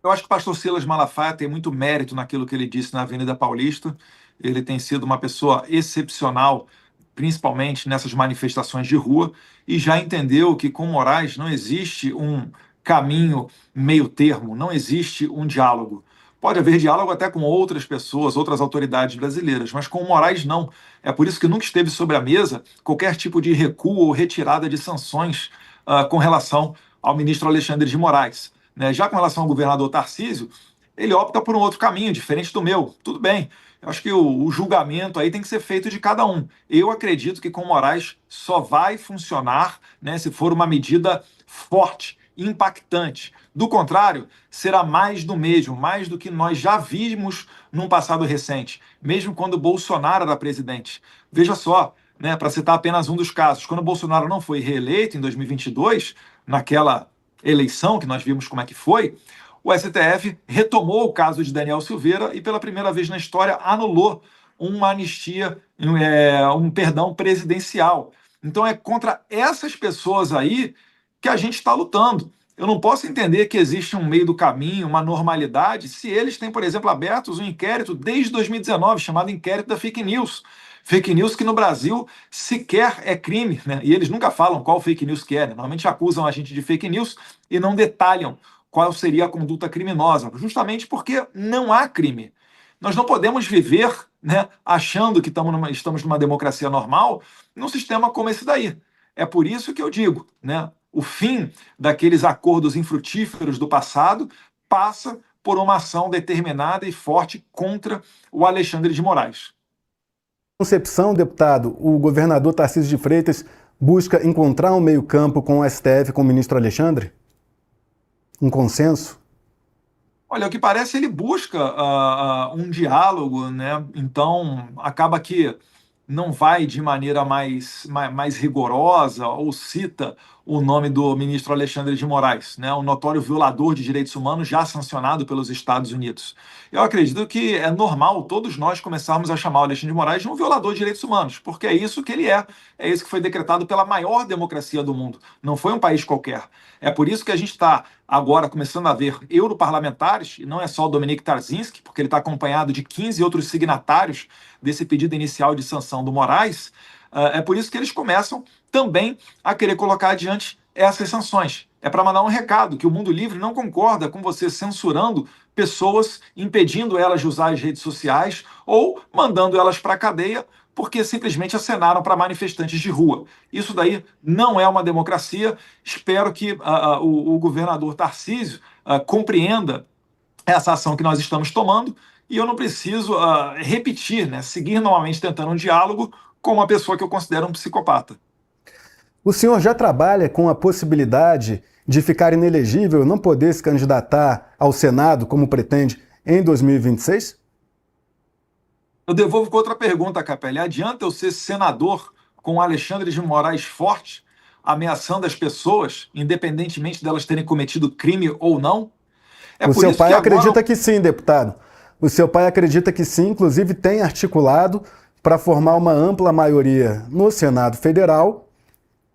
Speaker 2: Eu acho que o pastor Silas Malafaia tem muito mérito naquilo que ele disse na Avenida Paulista. Ele tem sido uma pessoa excepcional, principalmente nessas manifestações de rua, e já entendeu que com Moraes não existe um caminho meio termo, não existe um diálogo. Pode haver diálogo até com outras pessoas, outras autoridades brasileiras, mas com o Moraes não. É por isso que nunca esteve sobre a mesa qualquer tipo de recuo ou retirada de sanções com relação ao ministro Alexandre de Moraes. Né? Já com relação ao governador Tarcísio, ele opta por um outro caminho, diferente do meu. Tudo bem. Eu acho que o julgamento aí tem que ser feito de cada um. Eu acredito que com Moraes só vai funcionar, né, se for uma medida forte, impactante. Do contrário, será mais do mesmo, mais do que nós já vimos num passado recente, mesmo quando Bolsonaro era presidente. Veja só, né, para citar apenas um dos casos, quando Bolsonaro não foi reeleito em 2022, naquela eleição que nós vimos como é que foi, o STF retomou o caso de Daniel Silveira e, pela primeira vez na história, anulou uma anistia, um perdão presidencial. Então é contra essas pessoas aí que a gente está lutando. Eu não posso entender que existe um meio do caminho, uma normalidade, se eles têm, por exemplo, abertos um inquérito desde 2019, chamado inquérito da fake news. Fake news que no Brasil sequer é crime, né? E eles nunca falam qual fake news que é, né? Normalmente acusam a gente de fake news e não detalham qual seria a conduta criminosa, justamente porque não há crime. Nós não podemos viver, né, achando que estamos numa democracia normal num sistema como esse daí. É por isso que eu digo, né, o fim daqueles acordos infrutíferos do passado passa por uma ação determinada e forte contra o Alexandre de Moraes.
Speaker 1: Concepção, deputado, o governador Tarcísio de Freitas busca encontrar um meio-campo com o STF, com o ministro Alexandre? Um consenso?
Speaker 2: Olha, o que parece ele busca um diálogo, né? Então acaba que não vai de maneira mais rigorosa ou cita o nome do ministro Alexandre de Moraes, né? Um notório violador de direitos humanos já sancionado pelos Estados Unidos. Eu acredito que é normal todos nós começarmos a chamar o Alexandre de Moraes de um violador de direitos humanos, porque é isso que ele é isso que foi decretado pela maior democracia do mundo, não foi um país qualquer. É por isso que a gente está agora começando a ver europarlamentares, e não é só o Dominique Tarzinski, porque ele está acompanhado de 15 outros signatários desse pedido inicial de sanção do Moraes. É por isso que eles começam também a querer colocar adiante essas sanções. É para mandar um recado que o mundo livre não concorda com você censurando pessoas, impedindo elas de usar as redes sociais ou mandando elas para a cadeia porque simplesmente acenaram para manifestantes de rua. Isso daí não é uma democracia. Espero que o governador Tarcísio compreenda essa ação que nós estamos tomando e eu não preciso repetir, né, seguir novamente tentando um diálogo com uma pessoa que eu considero um psicopata.
Speaker 1: O senhor já trabalha com a possibilidade de ficar inelegível e não poder se candidatar ao Senado, como pretende, em 2026?
Speaker 2: Eu devolvo com outra pergunta, Capelli. Adianta eu ser senador com Alexandre de Moraes forte, ameaçando as pessoas, independentemente delas terem cometido crime ou não?
Speaker 1: O seu pai acredita que sim, deputado. O seu pai acredita que sim, inclusive tem articulado para formar uma ampla maioria no Senado Federal,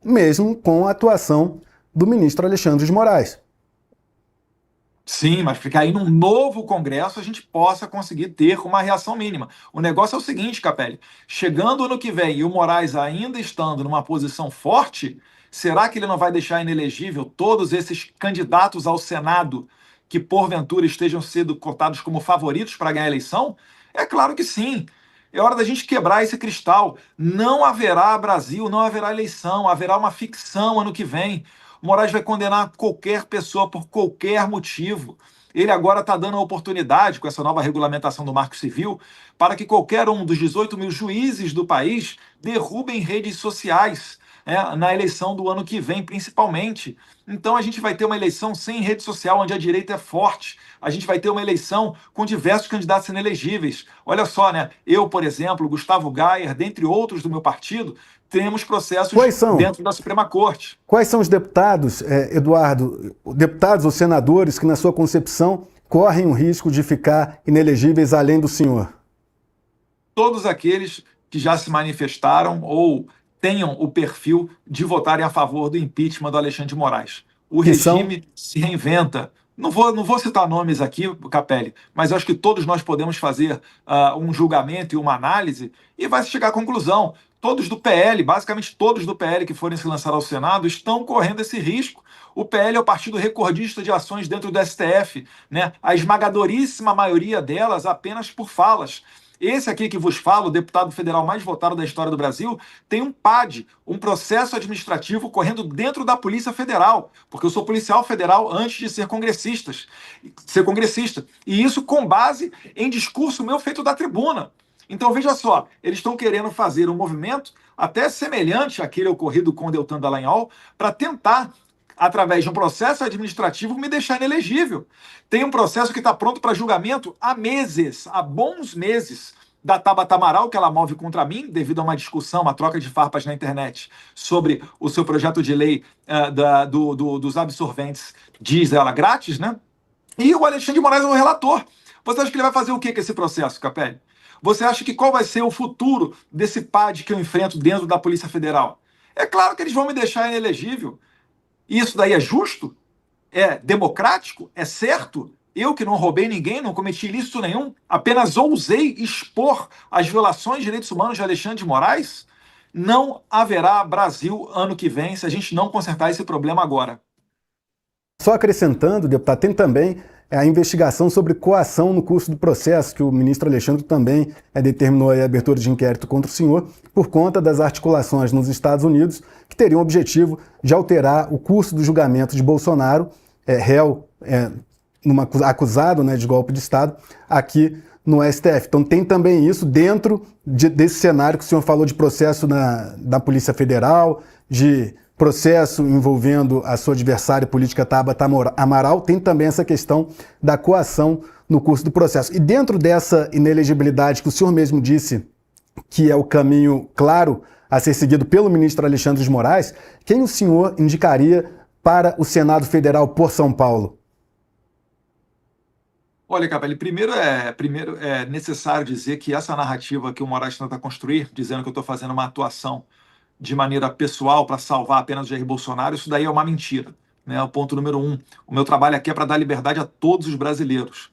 Speaker 1: mesmo com a atuação do ministro Alexandre de Moraes.
Speaker 2: Sim, mas porque aí num novo Congresso a gente possa conseguir ter uma reação mínima. O negócio é o seguinte, Capelli, chegando ano que vem e o Moraes ainda estando numa posição forte, será que ele não vai deixar inelegível todos esses candidatos ao Senado que porventura estejam sendo cotados como favoritos para ganhar a eleição? É claro que sim. É hora da gente quebrar esse cristal. Não haverá Brasil, não haverá eleição, haverá uma ficção ano que vem. O Moraes vai condenar qualquer pessoa por qualquer motivo. Ele agora está dando a oportunidade, com essa nova regulamentação do Marco Civil, para que qualquer um dos 18 mil juízes do país derrubem redes sociais, na eleição do ano que vem, principalmente. Então a gente vai ter uma eleição sem rede social, onde a direita é forte. A gente vai ter uma eleição com diversos candidatos inelegíveis. Olha só, né? Eu, por exemplo, Gustavo Gayer, dentre outros do meu partido, temos processos dentro da Suprema Corte.
Speaker 1: Quais são os deputados, Eduardo, deputados ou senadores que, na sua concepção, correm o risco de ficar inelegíveis além do senhor?
Speaker 2: Todos aqueles que já se manifestaram ou tenham o perfil de votarem a favor do impeachment do Alexandre de Moraes. O regime se reinventa. Não vou citar nomes aqui, Capelli, mas acho que todos nós podemos fazer um julgamento e uma análise e vai chegar à conclusão. Todos do PL, basicamente todos do PL que forem se lançar ao Senado, estão correndo esse risco. O PL é o partido recordista de ações dentro do STF, né? A esmagadoríssima maioria delas apenas por falas. Esse aqui que vos falo, o deputado federal mais votado da história do Brasil, tem um PAD, um processo administrativo correndo dentro da Polícia Federal, porque eu sou policial federal antes de ser congressista. E isso com base em discurso meu feito da tribuna. Então, veja só, eles estão querendo fazer um movimento até semelhante àquele ocorrido com o Deltan Dallagnol para tentar, através de um processo administrativo, me deixar inelegível. Tem um processo que está pronto para julgamento há meses, há bons meses, da Tabata Amaral, que ela move contra mim, devido a uma discussão, uma troca de farpas na internet, sobre o seu projeto de lei dos absorventes, diz ela, grátis, né? E o Alexandre de Moraes é o relator. Você acha que ele vai fazer o que com esse processo, Capelli? Você acha que qual vai ser o futuro desse PAD que eu enfrento dentro da Polícia Federal? É claro que eles vão me deixar inelegível. Isso daí é justo? É democrático? É certo? Eu que não roubei ninguém, não cometi ilícito nenhum, apenas ousei expor as violações de direitos humanos de Alexandre de Moraes? Não haverá Brasil ano que vem se a gente não consertar esse problema agora.
Speaker 1: Só acrescentando, deputado, tem também a investigação sobre coação no curso do processo, que o ministro Alexandre também determinou a abertura de inquérito contra o senhor, por conta das articulações nos Estados Unidos, que teriam o objetivo de alterar o curso do julgamento de Bolsonaro, réu, acusado, né, de golpe de Estado, aqui no STF. Então tem também isso dentro desse cenário que o senhor falou de processo da Polícia Federal, de processo envolvendo a sua adversária política Tabata Amaral, tem também essa questão da coação no curso do processo. E dentro dessa inelegibilidade que o senhor mesmo disse que é o caminho claro a ser seguido pelo ministro Alexandre de Moraes, quem o senhor indicaria para o Senado Federal por São Paulo?
Speaker 2: Olha, Capelli, primeiro é necessário dizer que essa narrativa que o Moraes tenta construir, dizendo que eu estou fazendo uma atuação de maneira pessoal para salvar apenas o Jair Bolsonaro, isso daí é uma mentira. Né? O ponto número 1, o meu trabalho aqui é para dar liberdade a todos os brasileiros.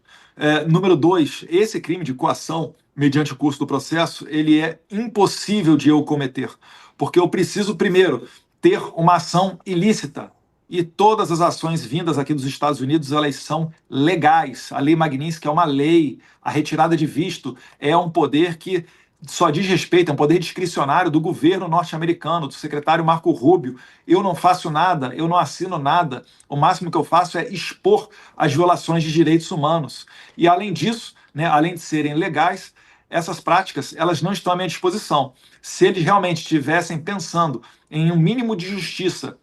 Speaker 2: Número 2, esse crime de coação mediante o curso do processo, ele é impossível de eu cometer, porque eu preciso, primeiro, ter uma ação ilícita. E todas as ações vindas aqui dos Estados Unidos, elas são legais. A Lei Magnitsky é uma lei, a retirada de visto é um poder que só diz respeito, é um poder discricionário do governo norte-americano, do secretário Marco Rubio. Eu não faço nada, eu não assino nada. O máximo que eu faço é expor as violações de direitos humanos. E além disso, né, além de serem legais, essas práticas elas não estão à minha disposição. Se eles realmente estivessem pensando em um mínimo de justiça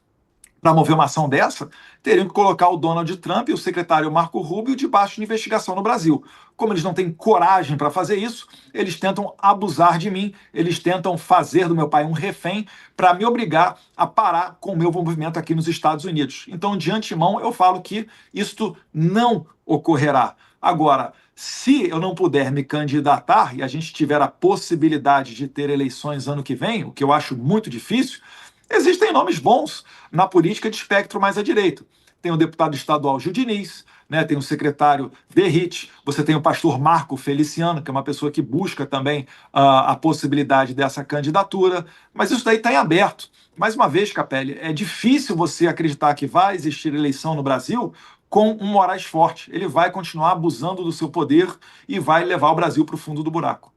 Speaker 2: para mover uma ação dessa, teriam que colocar o Donald Trump e o secretário Marco Rubio debaixo de investigação no Brasil. Como eles não têm coragem para fazer isso, eles tentam abusar de mim, eles tentam fazer do meu pai um refém para me obrigar a parar com o meu movimento aqui nos Estados Unidos. Então, de antemão, eu falo que isto não ocorrerá. Agora, se eu não puder me candidatar e a gente tiver a possibilidade de ter eleições ano que vem, o que eu acho muito difícil, existem nomes bons na política de espectro mais à direita. Tem o deputado estadual Gil Diniz, né, tem o secretário Verrit, você tem o pastor Marco Feliciano, que é uma pessoa que busca também a possibilidade dessa candidatura, mas isso daí está em aberto. Mais uma vez, Capelli, é difícil você acreditar que vai existir eleição no Brasil com um Moraes forte. Ele vai continuar abusando do seu poder e vai levar o Brasil para o fundo do buraco.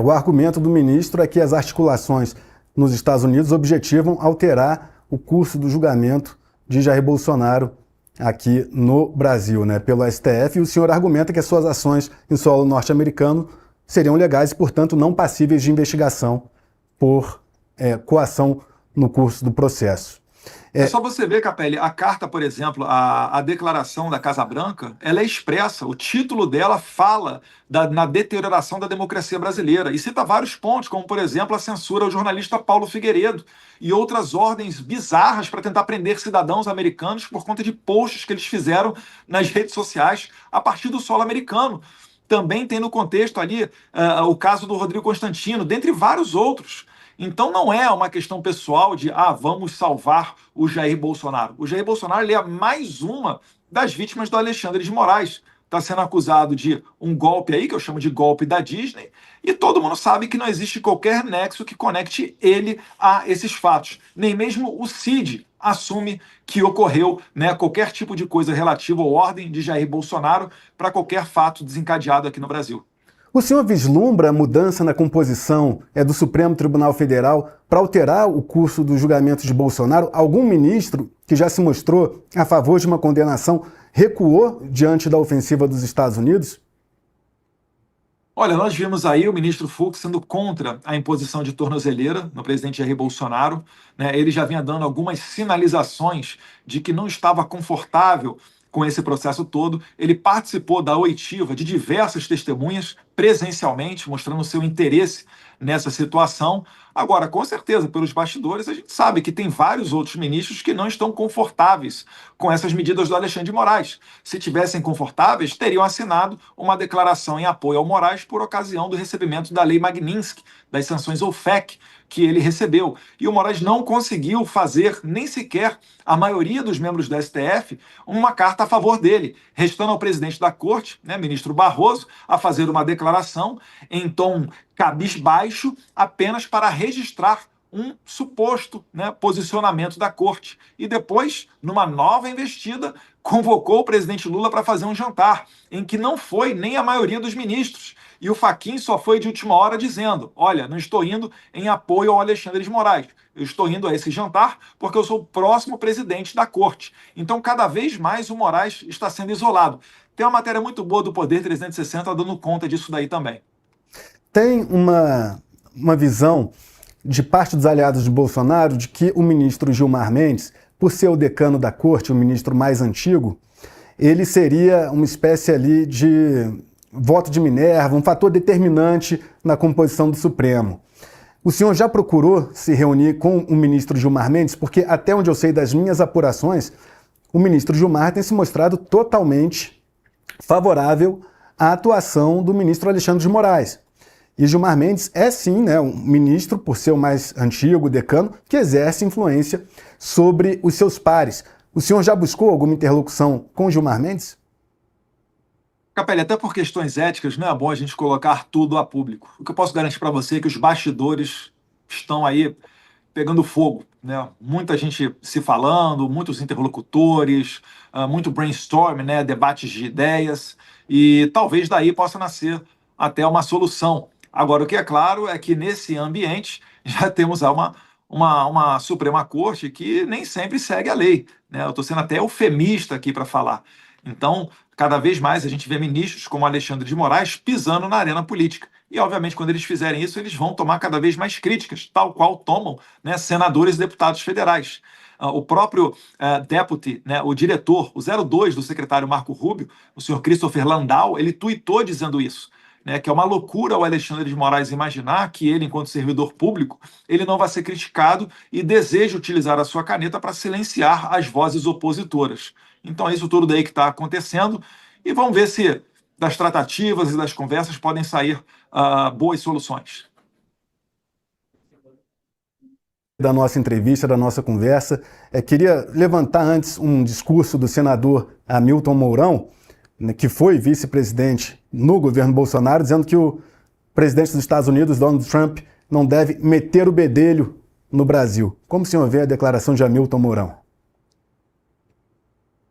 Speaker 1: O argumento do ministro é que as articulações nos Estados Unidos objetivam alterar o curso do julgamento de Jair Bolsonaro aqui no Brasil, né, pelo STF, e o senhor argumenta que as suas ações em solo norte-americano seriam legais e, portanto, não passíveis de investigação por coação no curso do processo.
Speaker 2: É só você ver, Capelli, a carta, por exemplo, a declaração da Casa Branca, ela é expressa, o título dela fala na deterioração da democracia brasileira e cita vários pontos, como, por exemplo, a censura ao jornalista Paulo Figueiredo e outras ordens bizarras para tentar prender cidadãos americanos por conta de posts que eles fizeram nas redes sociais a partir do solo americano. Também tem no contexto ali o caso do Rodrigo Constantino, dentre vários outros. Então não é uma questão pessoal de vamos salvar o Jair Bolsonaro. O Jair Bolsonaro ele é mais uma das vítimas do Alexandre de Moraes. Está sendo acusado de um golpe aí, que eu chamo de golpe da Disney, e todo mundo sabe que não existe qualquer nexo que conecte ele a esses fatos. Nem mesmo o Cid assume que ocorreu, né, qualquer tipo de coisa relativa à ordem de Jair Bolsonaro para qualquer fato desencadeado aqui no Brasil.
Speaker 1: O senhor vislumbra a mudança na composição do Supremo Tribunal Federal para alterar o curso dos julgamentos de Bolsonaro? Algum ministro que já se mostrou a favor de uma condenação recuou diante da ofensiva dos Estados Unidos?
Speaker 2: Olha, nós vimos aí o ministro Fux sendo contra a imposição de tornozeleira no presidente Jair Bolsonaro, né? Ele já vinha dando algumas sinalizações de que não estava confortável com esse processo todo. Ele participou da oitiva de diversas testemunhas presencialmente, mostrando seu interesse nessa situação. Agora, com certeza, pelos bastidores, a gente sabe que tem vários outros ministros que não estão confortáveis com essas medidas do Alexandre de Moraes. Se tivessem confortáveis, teriam assinado uma declaração em apoio ao Moraes por ocasião do recebimento da Lei Magnitsky, das sanções OFAC, que ele recebeu. E o Moraes não conseguiu fazer nem sequer a maioria dos membros do STF uma carta a favor dele, restando ao presidente da corte, né, ministro Barroso, a fazer uma declaração em tom cabisbaixo apenas para registrar um suposto, né, posicionamento da corte. E depois, numa nova investida, convocou o presidente Lula para fazer um jantar, em que não foi nem a maioria dos ministros. E o Fachin só foi de última hora dizendo: olha, não estou indo em apoio ao Alexandre de Moraes. Eu estou indo a esse jantar porque eu sou o próximo presidente da corte. Então, cada vez mais o Moraes está sendo isolado. Tem uma matéria muito boa do Poder 360 dando conta disso daí também.
Speaker 1: Tem uma visão de parte dos aliados de Bolsonaro de que o ministro Gilmar Mendes, por ser o decano da corte, o ministro mais antigo, ele seria uma espécie ali de voto de Minerva, um fator determinante na composição do Supremo. O senhor já procurou se reunir com o ministro Gilmar Mendes? Porque até onde eu sei das minhas apurações, o ministro Gilmar tem se mostrado totalmente favorável à atuação do ministro Alexandre de Moraes. E Gilmar Mendes é sim, né, um ministro, por ser o mais antigo, decano, que exerce influência sobre os seus pares. O senhor já buscou alguma interlocução com Gilmar Mendes?
Speaker 2: Capelli, até por questões éticas, não é bom a gente colocar tudo a público. O que eu posso garantir para você é que os bastidores estão aí pegando fogo, né? Muita gente se falando, muitos interlocutores, muito brainstorm, né? Debates de ideias, e talvez daí possa nascer até uma solução. Agora, o que é claro é que nesse ambiente já temos uma Suprema Corte que nem sempre segue a lei, né? Eu estou sendo até eufemista aqui para falar. Então, cada vez mais a gente vê ministros como Alexandre de Moraes pisando na arena política. E, obviamente, quando eles fizerem isso, eles vão tomar cada vez mais críticas, tal qual tomam, né, senadores e deputados federais. O próprio deputy, né, o diretor, o 02 do secretário Marco Rubio, o senhor Christopher Landau, ele tuitou dizendo isso, né, que é uma loucura o Alexandre de Moraes imaginar que ele, enquanto servidor público, ele não vai ser criticado e deseja utilizar a sua caneta para silenciar as vozes opositoras. Então é isso tudo daí que está acontecendo e vamos ver se das tratativas e das conversas podem sair boas soluções.
Speaker 1: Da nossa entrevista, da nossa conversa, queria levantar antes um discurso do senador Hamilton Mourão, que foi vice-presidente no governo Bolsonaro, dizendo que o presidente dos Estados Unidos, Donald Trump, não deve meter o bedelho no Brasil. Como o senhor vê a declaração de Hamilton Mourão?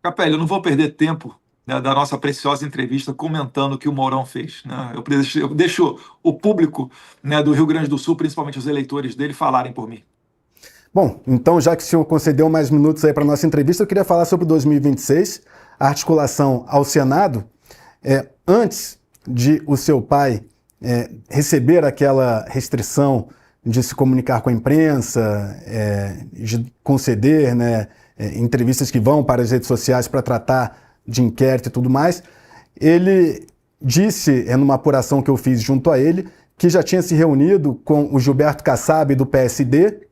Speaker 2: Capelli, eu não vou perder tempo, né, da nossa preciosa entrevista comentando o que o Mourão fez, né? Eu deixo o público, né, do Rio Grande do Sul, principalmente os eleitores dele, falarem por mim.
Speaker 1: Bom, então já que o senhor concedeu mais minutos aí para a nossa entrevista, eu queria falar sobre 2026, a articulação ao Senado. Antes de o seu pai receber aquela restrição de se comunicar com a imprensa, de conceder, né, entrevistas que vão para as redes sociais para tratar de inquérito e tudo mais, ele disse, numa apuração que eu fiz junto a ele, que já tinha se reunido com o Gilberto Kassab, do PSD,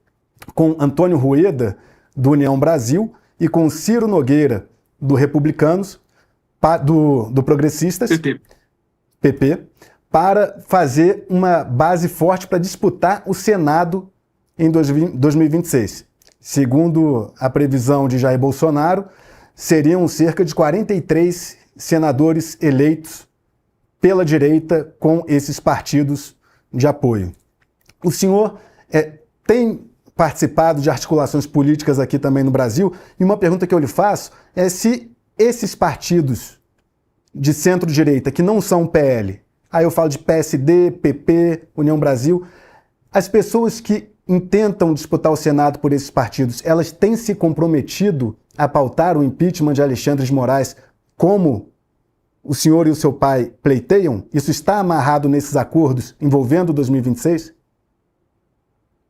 Speaker 1: com Antônio Rueda, do União Brasil, e com Ciro Nogueira, do Republicanos, do Progressistas, PP, para fazer uma base forte para disputar o Senado em 2026. Segundo a previsão de Jair Bolsonaro, seriam cerca de 43 senadores eleitos pela direita com esses partidos de apoio. O senhor tem participado de articulações políticas aqui também no Brasil, e uma pergunta que eu lhe faço é se esses partidos de centro-direita, que não são PL, aí eu falo de PSD, PP, União Brasil, as pessoas que intentam disputar o Senado por esses partidos, elas têm se comprometido a pautar o impeachment de Alexandre de Moraes como o senhor e o seu pai pleiteiam? Isso está amarrado nesses acordos envolvendo 2026?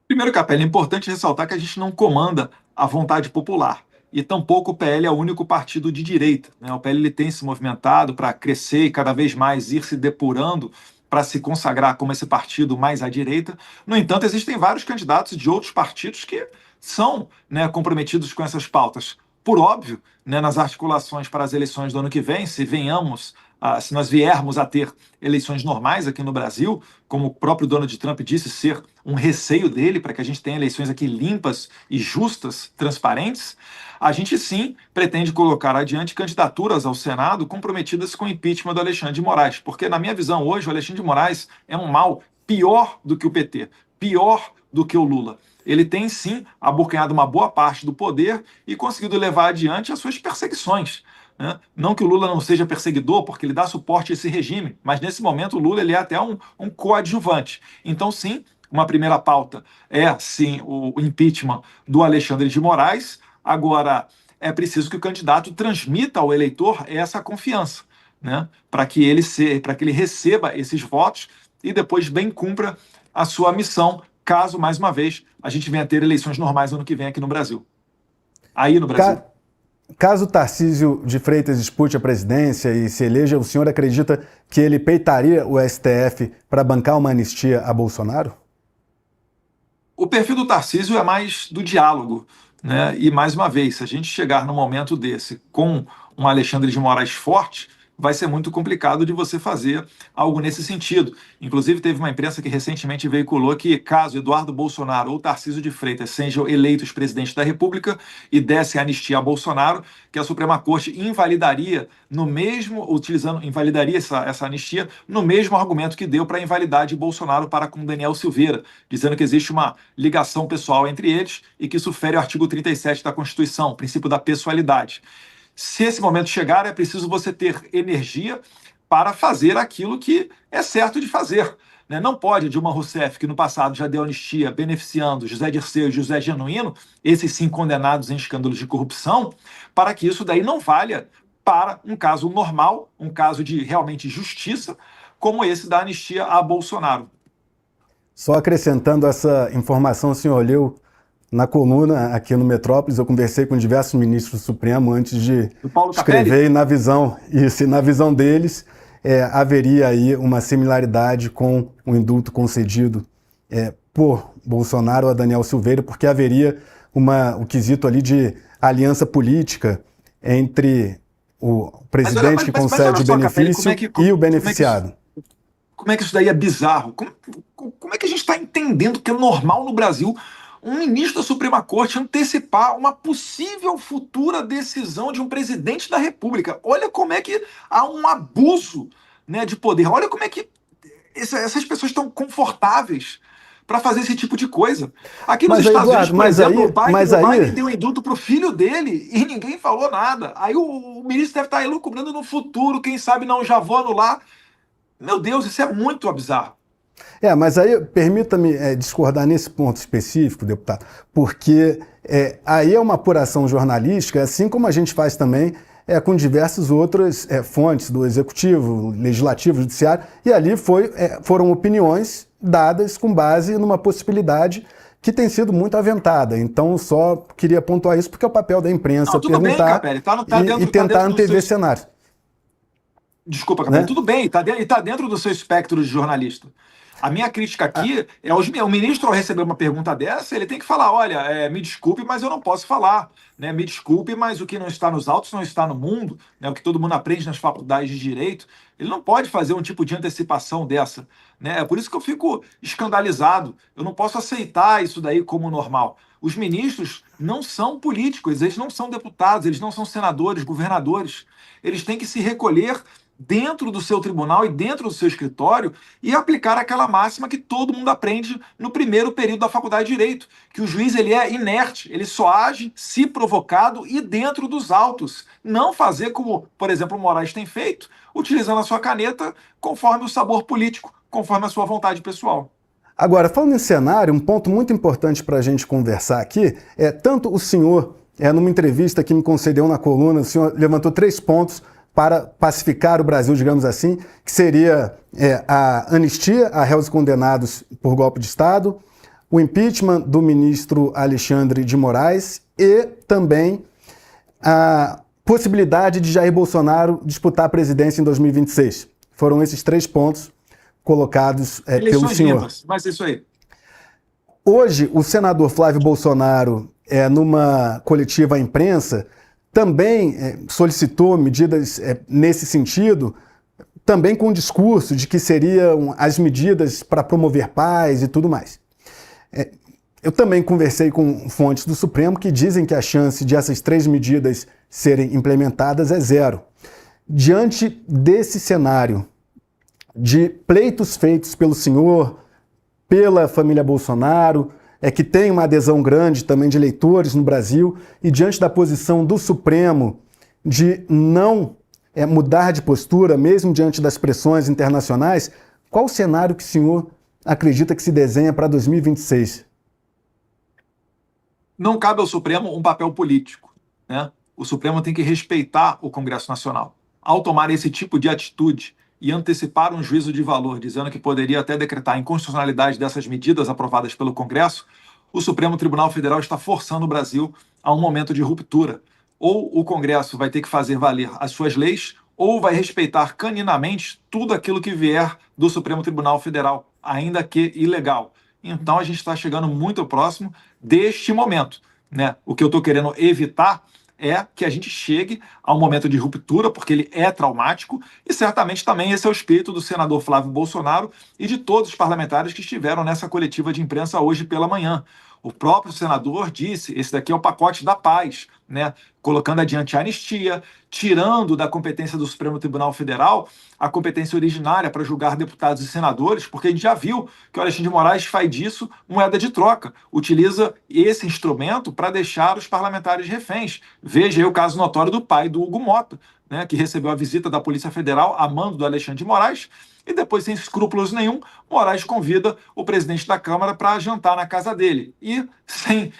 Speaker 2: Primeiro, Capelli, é importante ressaltar que a gente não comanda a vontade popular. E tampouco o PL é o único partido de direita, né? O PL ele tem se movimentado para crescer e cada vez mais ir se depurando para se consagrar como esse partido mais à direita. No entanto, existem vários candidatos de outros partidos que são, né, comprometidos com essas pautas. Por óbvio, né, nas articulações para as eleições do ano que vem, se nós viermos a ter eleições normais aqui no Brasil, como o próprio Donald Trump disse ser um receio dele para que a gente tenha eleições aqui limpas e justas, transparentes, a gente sim pretende colocar adiante candidaturas ao Senado comprometidas com o impeachment do Alexandre de Moraes, porque na minha visão hoje o Alexandre de Moraes é um mal pior do que o PT, pior do que o Lula. Ele tem sim abocanhado uma boa parte do poder e conseguido levar adiante as suas perseguições. Não que o Lula não seja perseguidor, porque ele dá suporte a esse regime, mas nesse momento o Lula ele é até um coadjuvante. Então, sim, uma primeira pauta é, sim, o impeachment do Alexandre de Moraes. Agora, é preciso que o candidato transmita ao eleitor essa confiança, né, para que ele receba esses votos e depois bem cumpra a sua missão, caso, mais uma vez, a gente venha a ter eleições normais ano que vem aqui no Brasil. Aí no Brasil.
Speaker 1: Caso Tarcísio de Freitas dispute a presidência e se eleja, o senhor acredita que ele peitaria o STF para bancar uma anistia a Bolsonaro?
Speaker 2: O perfil do Tarcísio é mais do diálogo, né? E, mais uma vez, se a gente chegar num momento desse com um Alexandre de Moraes forte, vai ser muito complicado de você fazer algo nesse sentido. Inclusive, teve uma imprensa que recentemente veiculou que, caso Eduardo Bolsonaro ou Tarcísio de Freitas sejam eleitos presidente da República e dessem anistia a Bolsonaro, que a Suprema Corte invalidaria invalidaria essa anistia no mesmo argumento que deu para a invalidade de Bolsonaro para com Daniel Silveira, dizendo que existe uma ligação pessoal entre eles e que isso fere o artigo 37 da Constituição, o princípio da pessoalidade. Se esse momento chegar, é preciso você ter energia para fazer aquilo que é certo de fazer. Não pode Dilma Rousseff, que no passado já deu anistia beneficiando José Dirceu e José Genuíno, esses sim condenados em escândalos de corrupção, para que isso daí não valha para um caso normal, um caso de realmente justiça, como esse da anistia a Bolsonaro.
Speaker 1: Só acrescentando essa informação, o senhor leu na coluna aqui no Metrópolis, eu conversei com diversos ministros do Supremo antes de escrever, e na visão deles haveria aí uma similaridade com o indulto concedido por Bolsonaro a Daniel Silveira, porque haveria o quesito ali de aliança política entre o presidente que concede o benefício e o beneficiado.
Speaker 2: Como é que isso daí é bizarro? Como é que a gente está entendendo que é normal no Brasil um ministro da Suprema Corte antecipar uma possível futura decisão de um presidente da República? Olha como é que há um abuso, né, de poder. Olha como é que essas pessoas estão confortáveis para fazer esse tipo de coisa. Aqui nos Estados Unidos, por exemplo, o Biden deu um indulto para o filho dele e ninguém falou nada. Aí o ministro deve estar elucubrando no futuro, quem sabe não já vou anular. Meu Deus, isso é muito bizarro.
Speaker 1: Mas aí permita-me discordar nesse ponto específico, deputado, porque aí é uma apuração jornalística, assim como a gente faz também com diversas outras fontes do Executivo, Legislativo, Judiciário, e ali foram opiniões dadas com base numa possibilidade que tem sido muito aventada. Então, só queria pontuar isso porque é o papel da imprensa perguntar
Speaker 2: bem, Capelli,
Speaker 1: e tentar antever cenários.
Speaker 2: Desculpa, Capelli, tudo bem, está dentro do seu espectro de jornalista. A minha crítica aqui é o ministro, ao receber uma pergunta dessa, ele tem que falar, olha, me desculpe, mas eu não posso falar. Né? Me desculpe, mas o que não está nos autos não está no mundo, né? O que todo mundo aprende nas faculdades de Direito. Ele não pode fazer um tipo de antecipação dessa. Né? É por isso que eu fico escandalizado. Eu não posso aceitar isso daí como normal. Os ministros não são políticos, eles não são deputados, eles não são senadores, governadores. Eles têm que se recolher dentro do seu tribunal e dentro do seu escritório e aplicar aquela máxima que todo mundo aprende no primeiro período da faculdade de Direito, que o juiz ele é inerte, ele só age se provocado e dentro dos autos. Não fazer como, por exemplo, o Moraes tem feito, utilizando a sua caneta conforme o sabor político, conforme a sua vontade pessoal.
Speaker 1: Agora, falando em cenário, um ponto muito importante para a gente conversar aqui tanto o senhor, numa entrevista que me concedeu na coluna, o senhor levantou 3 pontos para pacificar o Brasil, digamos assim, que seria a anistia a réus condenados por golpe de Estado, o impeachment do ministro Alexandre de Moraes e também a possibilidade de Jair Bolsonaro disputar a presidência em 2026. Foram esses 3 pontos colocados pelo senhor.
Speaker 2: Limpas, mas isso aí.
Speaker 1: Hoje, o senador Flávio Bolsonaro, numa coletiva à imprensa, também solicitou medidas nesse sentido, também com o discurso de que seriam as medidas para promover paz e tudo mais. Eu também conversei com fontes do Supremo que dizem que a chance de essas 3 medidas serem implementadas é 0. Diante desse cenário de pleitos feitos pelo senhor, pela família Bolsonaro, que tem uma adesão grande também de eleitores no Brasil, e diante da posição do Supremo de não mudar de postura, mesmo diante das pressões internacionais, qual o cenário que o senhor acredita que se desenha para 2026?
Speaker 2: Não cabe ao Supremo um papel político, né? O Supremo tem que respeitar o Congresso Nacional. Ao tomar esse tipo de atitude e antecipar um juízo de valor, dizendo que poderia até decretar a inconstitucionalidade dessas medidas aprovadas pelo Congresso, o Supremo Tribunal Federal está forçando o Brasil a um momento de ruptura. Ou o Congresso vai ter que fazer valer as suas leis, ou vai respeitar caninamente tudo aquilo que vier do Supremo Tribunal Federal, ainda que ilegal. Então a gente está chegando muito próximo deste momento, né? O que eu estou querendo evitar é que a gente chegue a um momento de ruptura, porque ele é traumático, e certamente também esse é o espírito do senador Flávio Bolsonaro e de todos os parlamentares que estiveram nessa coletiva de imprensa hoje pela manhã. O próprio senador disse, esse daqui é o pacote da paz, né? Colocando adiante a anistia, tirando da competência do Supremo Tribunal Federal a competência originária para julgar deputados e senadores, porque a gente já viu que o Alexandre de Moraes faz disso moeda de troca, utiliza esse instrumento para deixar os parlamentares reféns. Veja aí o caso notório do pai do Hugo Mota, né, que recebeu a visita da Polícia Federal a mando do Alexandre de Moraes, e depois, sem escrúpulos nenhum, Moraes convida o presidente da Câmara para jantar na casa dele. E, sem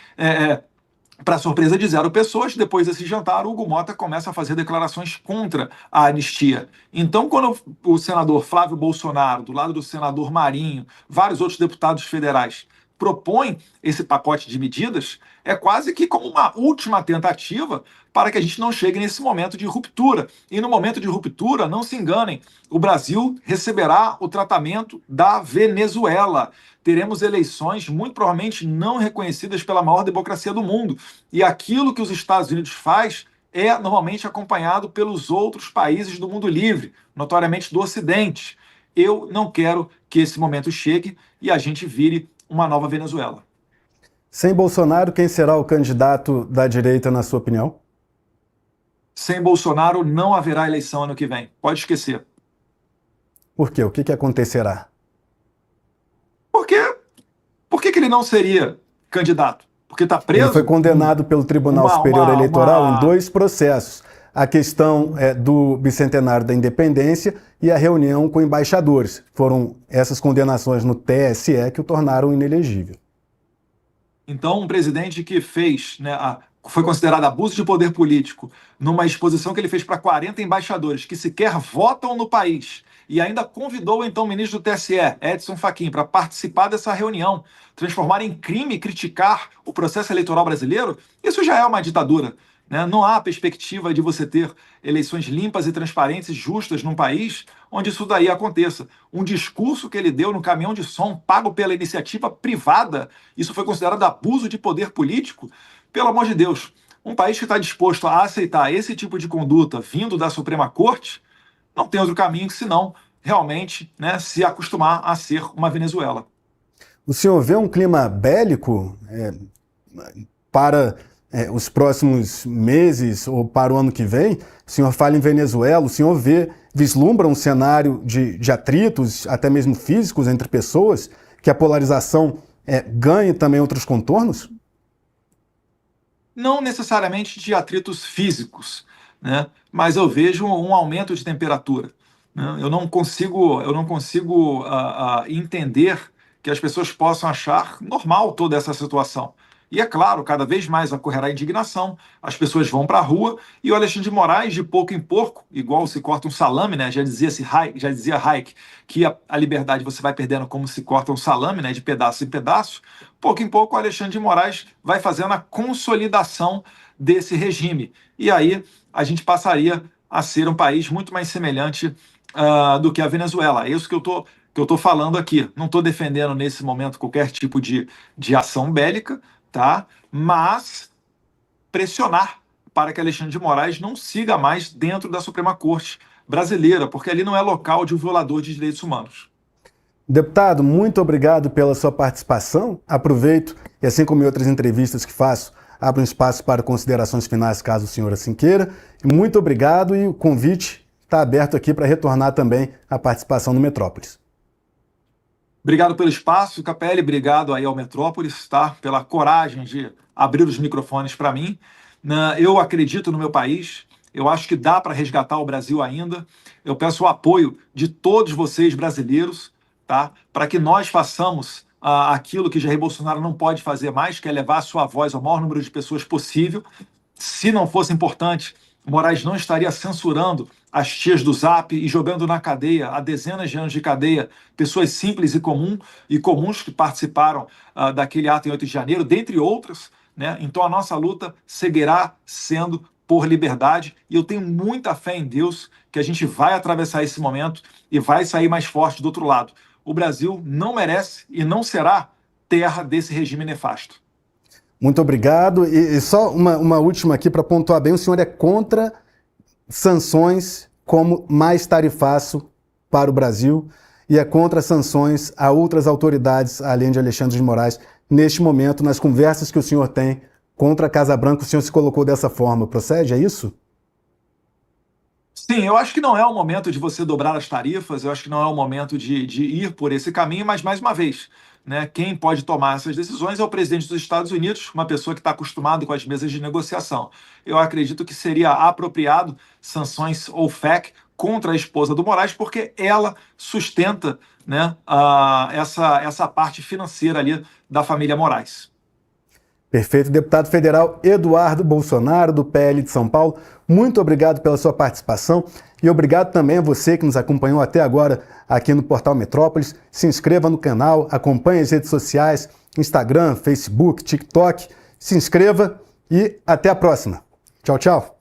Speaker 2: para surpresa de 0 pessoas, depois desse jantar, o Hugo Mota começa a fazer declarações contra a anistia. Então, quando o senador Flávio Bolsonaro, do lado do senador Marinho, vários outros deputados federais, propõem esse pacote de medidas, é quase que como uma última tentativa para que a gente não chegue nesse momento de ruptura. E no momento de ruptura, não se enganem, o Brasil receberá o tratamento da Venezuela. Teremos eleições muito provavelmente não reconhecidas pela maior democracia do mundo. E aquilo que os Estados Unidos faz é normalmente acompanhado pelos outros países do mundo livre, notoriamente do Ocidente. Eu não quero que esse momento chegue e a gente vire uma nova Venezuela.
Speaker 1: Sem Bolsonaro, quem será o candidato da direita, na sua opinião?
Speaker 2: Sem Bolsonaro, não haverá eleição ano que vem. Pode esquecer.
Speaker 1: Por quê? O que acontecerá?
Speaker 2: Por que ele não seria candidato? Porque está preso?
Speaker 1: Ele foi condenado pelo Tribunal Superior Eleitoral em 2 processos. a questão do bicentenário da independência e a reunião com embaixadores. Foram essas condenações no TSE que o tornaram inelegível.
Speaker 2: Então, um presidente que fez, né, foi considerado abuso de poder político numa exposição que ele fez para 40 embaixadores que sequer votam no país e ainda convidou então o ministro do TSE, Edson Fachin, para participar dessa reunião, transformar em crime criticar o processo eleitoral brasileiro, isso já é uma ditadura. Né? Não há perspectiva de você ter eleições limpas e transparentes e justas num país onde isso daí aconteça. Um discurso que ele deu no caminhão de som pago pela iniciativa privada, isso foi considerado abuso de poder político? Pelo amor de Deus, um país que está disposto a aceitar esse tipo de conduta vindo da Suprema Corte, não tem outro caminho senão realmente, né, se acostumar a ser uma Venezuela.
Speaker 1: O senhor vê um clima bélico para os próximos meses ou para o ano que vem? O senhor fala em Venezuela, o senhor vislumbra um cenário de atritos, até mesmo físicos, entre pessoas, que a polarização ganhe também outros contornos?
Speaker 2: Não necessariamente de atritos físicos, né? Mas eu vejo um aumento de temperatura. Né? Eu não consigo entender que as pessoas possam achar normal toda essa situação. E é claro, cada vez mais ocorrerá indignação, as pessoas vão para a rua e o Alexandre de Moraes, de pouco em pouco, igual se corta um salame, né? Já dizia Hayek que a liberdade você vai perdendo como se corta um salame, né? De pedaço em pedaço. Pouco em pouco o Alexandre de Moraes vai fazendo a consolidação desse regime. E aí a gente passaria a ser um país muito mais semelhante do que a Venezuela. É isso que eu tô falando aqui. Não estou defendendo nesse momento qualquer tipo de ação bélica, tá? Mas pressionar para que Alexandre de Moraes não siga mais dentro da Suprema Corte brasileira, porque ali não é local de um violador de direitos humanos.
Speaker 1: Deputado, muito obrigado pela sua participação. Aproveito, e assim como em outras entrevistas que faço, abro um espaço para considerações finais, caso o senhor assim queira. Muito obrigado e o convite está aberto aqui para retornar também à participação no Metrópolis.
Speaker 2: Obrigado pelo espaço, Capelli, obrigado aí ao Metrópolis, tá? Pela coragem de abrir os microfones para mim. Eu acredito no meu país, eu acho que dá para resgatar o Brasil ainda. Eu peço o apoio de todos vocês brasileiros, tá? Para que nós façamos aquilo que Jair Bolsonaro não pode fazer mais, que é levar a sua voz ao maior número de pessoas possível. Se não fosse importante, Moraes não estaria censurando as tias do Zap e jogando na cadeia, há dezenas de anos de cadeia, pessoas simples e comuns que participaram daquele ato em 8 de janeiro, dentre outras. Né? Então a nossa luta seguirá sendo por liberdade e eu tenho muita fé em Deus que a gente vai atravessar esse momento e vai sair mais forte do outro lado. O Brasil não merece e não será terra desse regime nefasto.
Speaker 1: Muito obrigado. E só uma última aqui para pontuar bem, o senhor é contra sanções como mais tarifaço para o Brasil e é contra sanções a outras autoridades, além de Alexandre de Moraes, neste momento, nas conversas que o senhor tem contra a Casa Branca, o senhor se colocou dessa forma. Procede, é isso?
Speaker 2: Sim, eu acho que não é o momento de você dobrar as tarifas, eu acho que não é o momento de ir por esse caminho, mas, mais uma vez, né, quem pode tomar essas decisões é o presidente dos Estados Unidos, uma pessoa que está acostumado com as mesas de negociação. Eu acredito que seria apropriado sanções ou FAC contra a esposa do Moraes, porque ela sustenta, né, essa parte financeira ali da família Moraes.
Speaker 1: Perfeito. Deputado federal Eduardo Bolsonaro, do PL de São Paulo, muito obrigado pela sua participação e obrigado também a você que nos acompanhou até agora aqui no Portal Metrópolis. Se inscreva no canal, acompanhe as redes sociais, Instagram, Facebook, TikTok. Se inscreva e até a próxima. Tchau, tchau.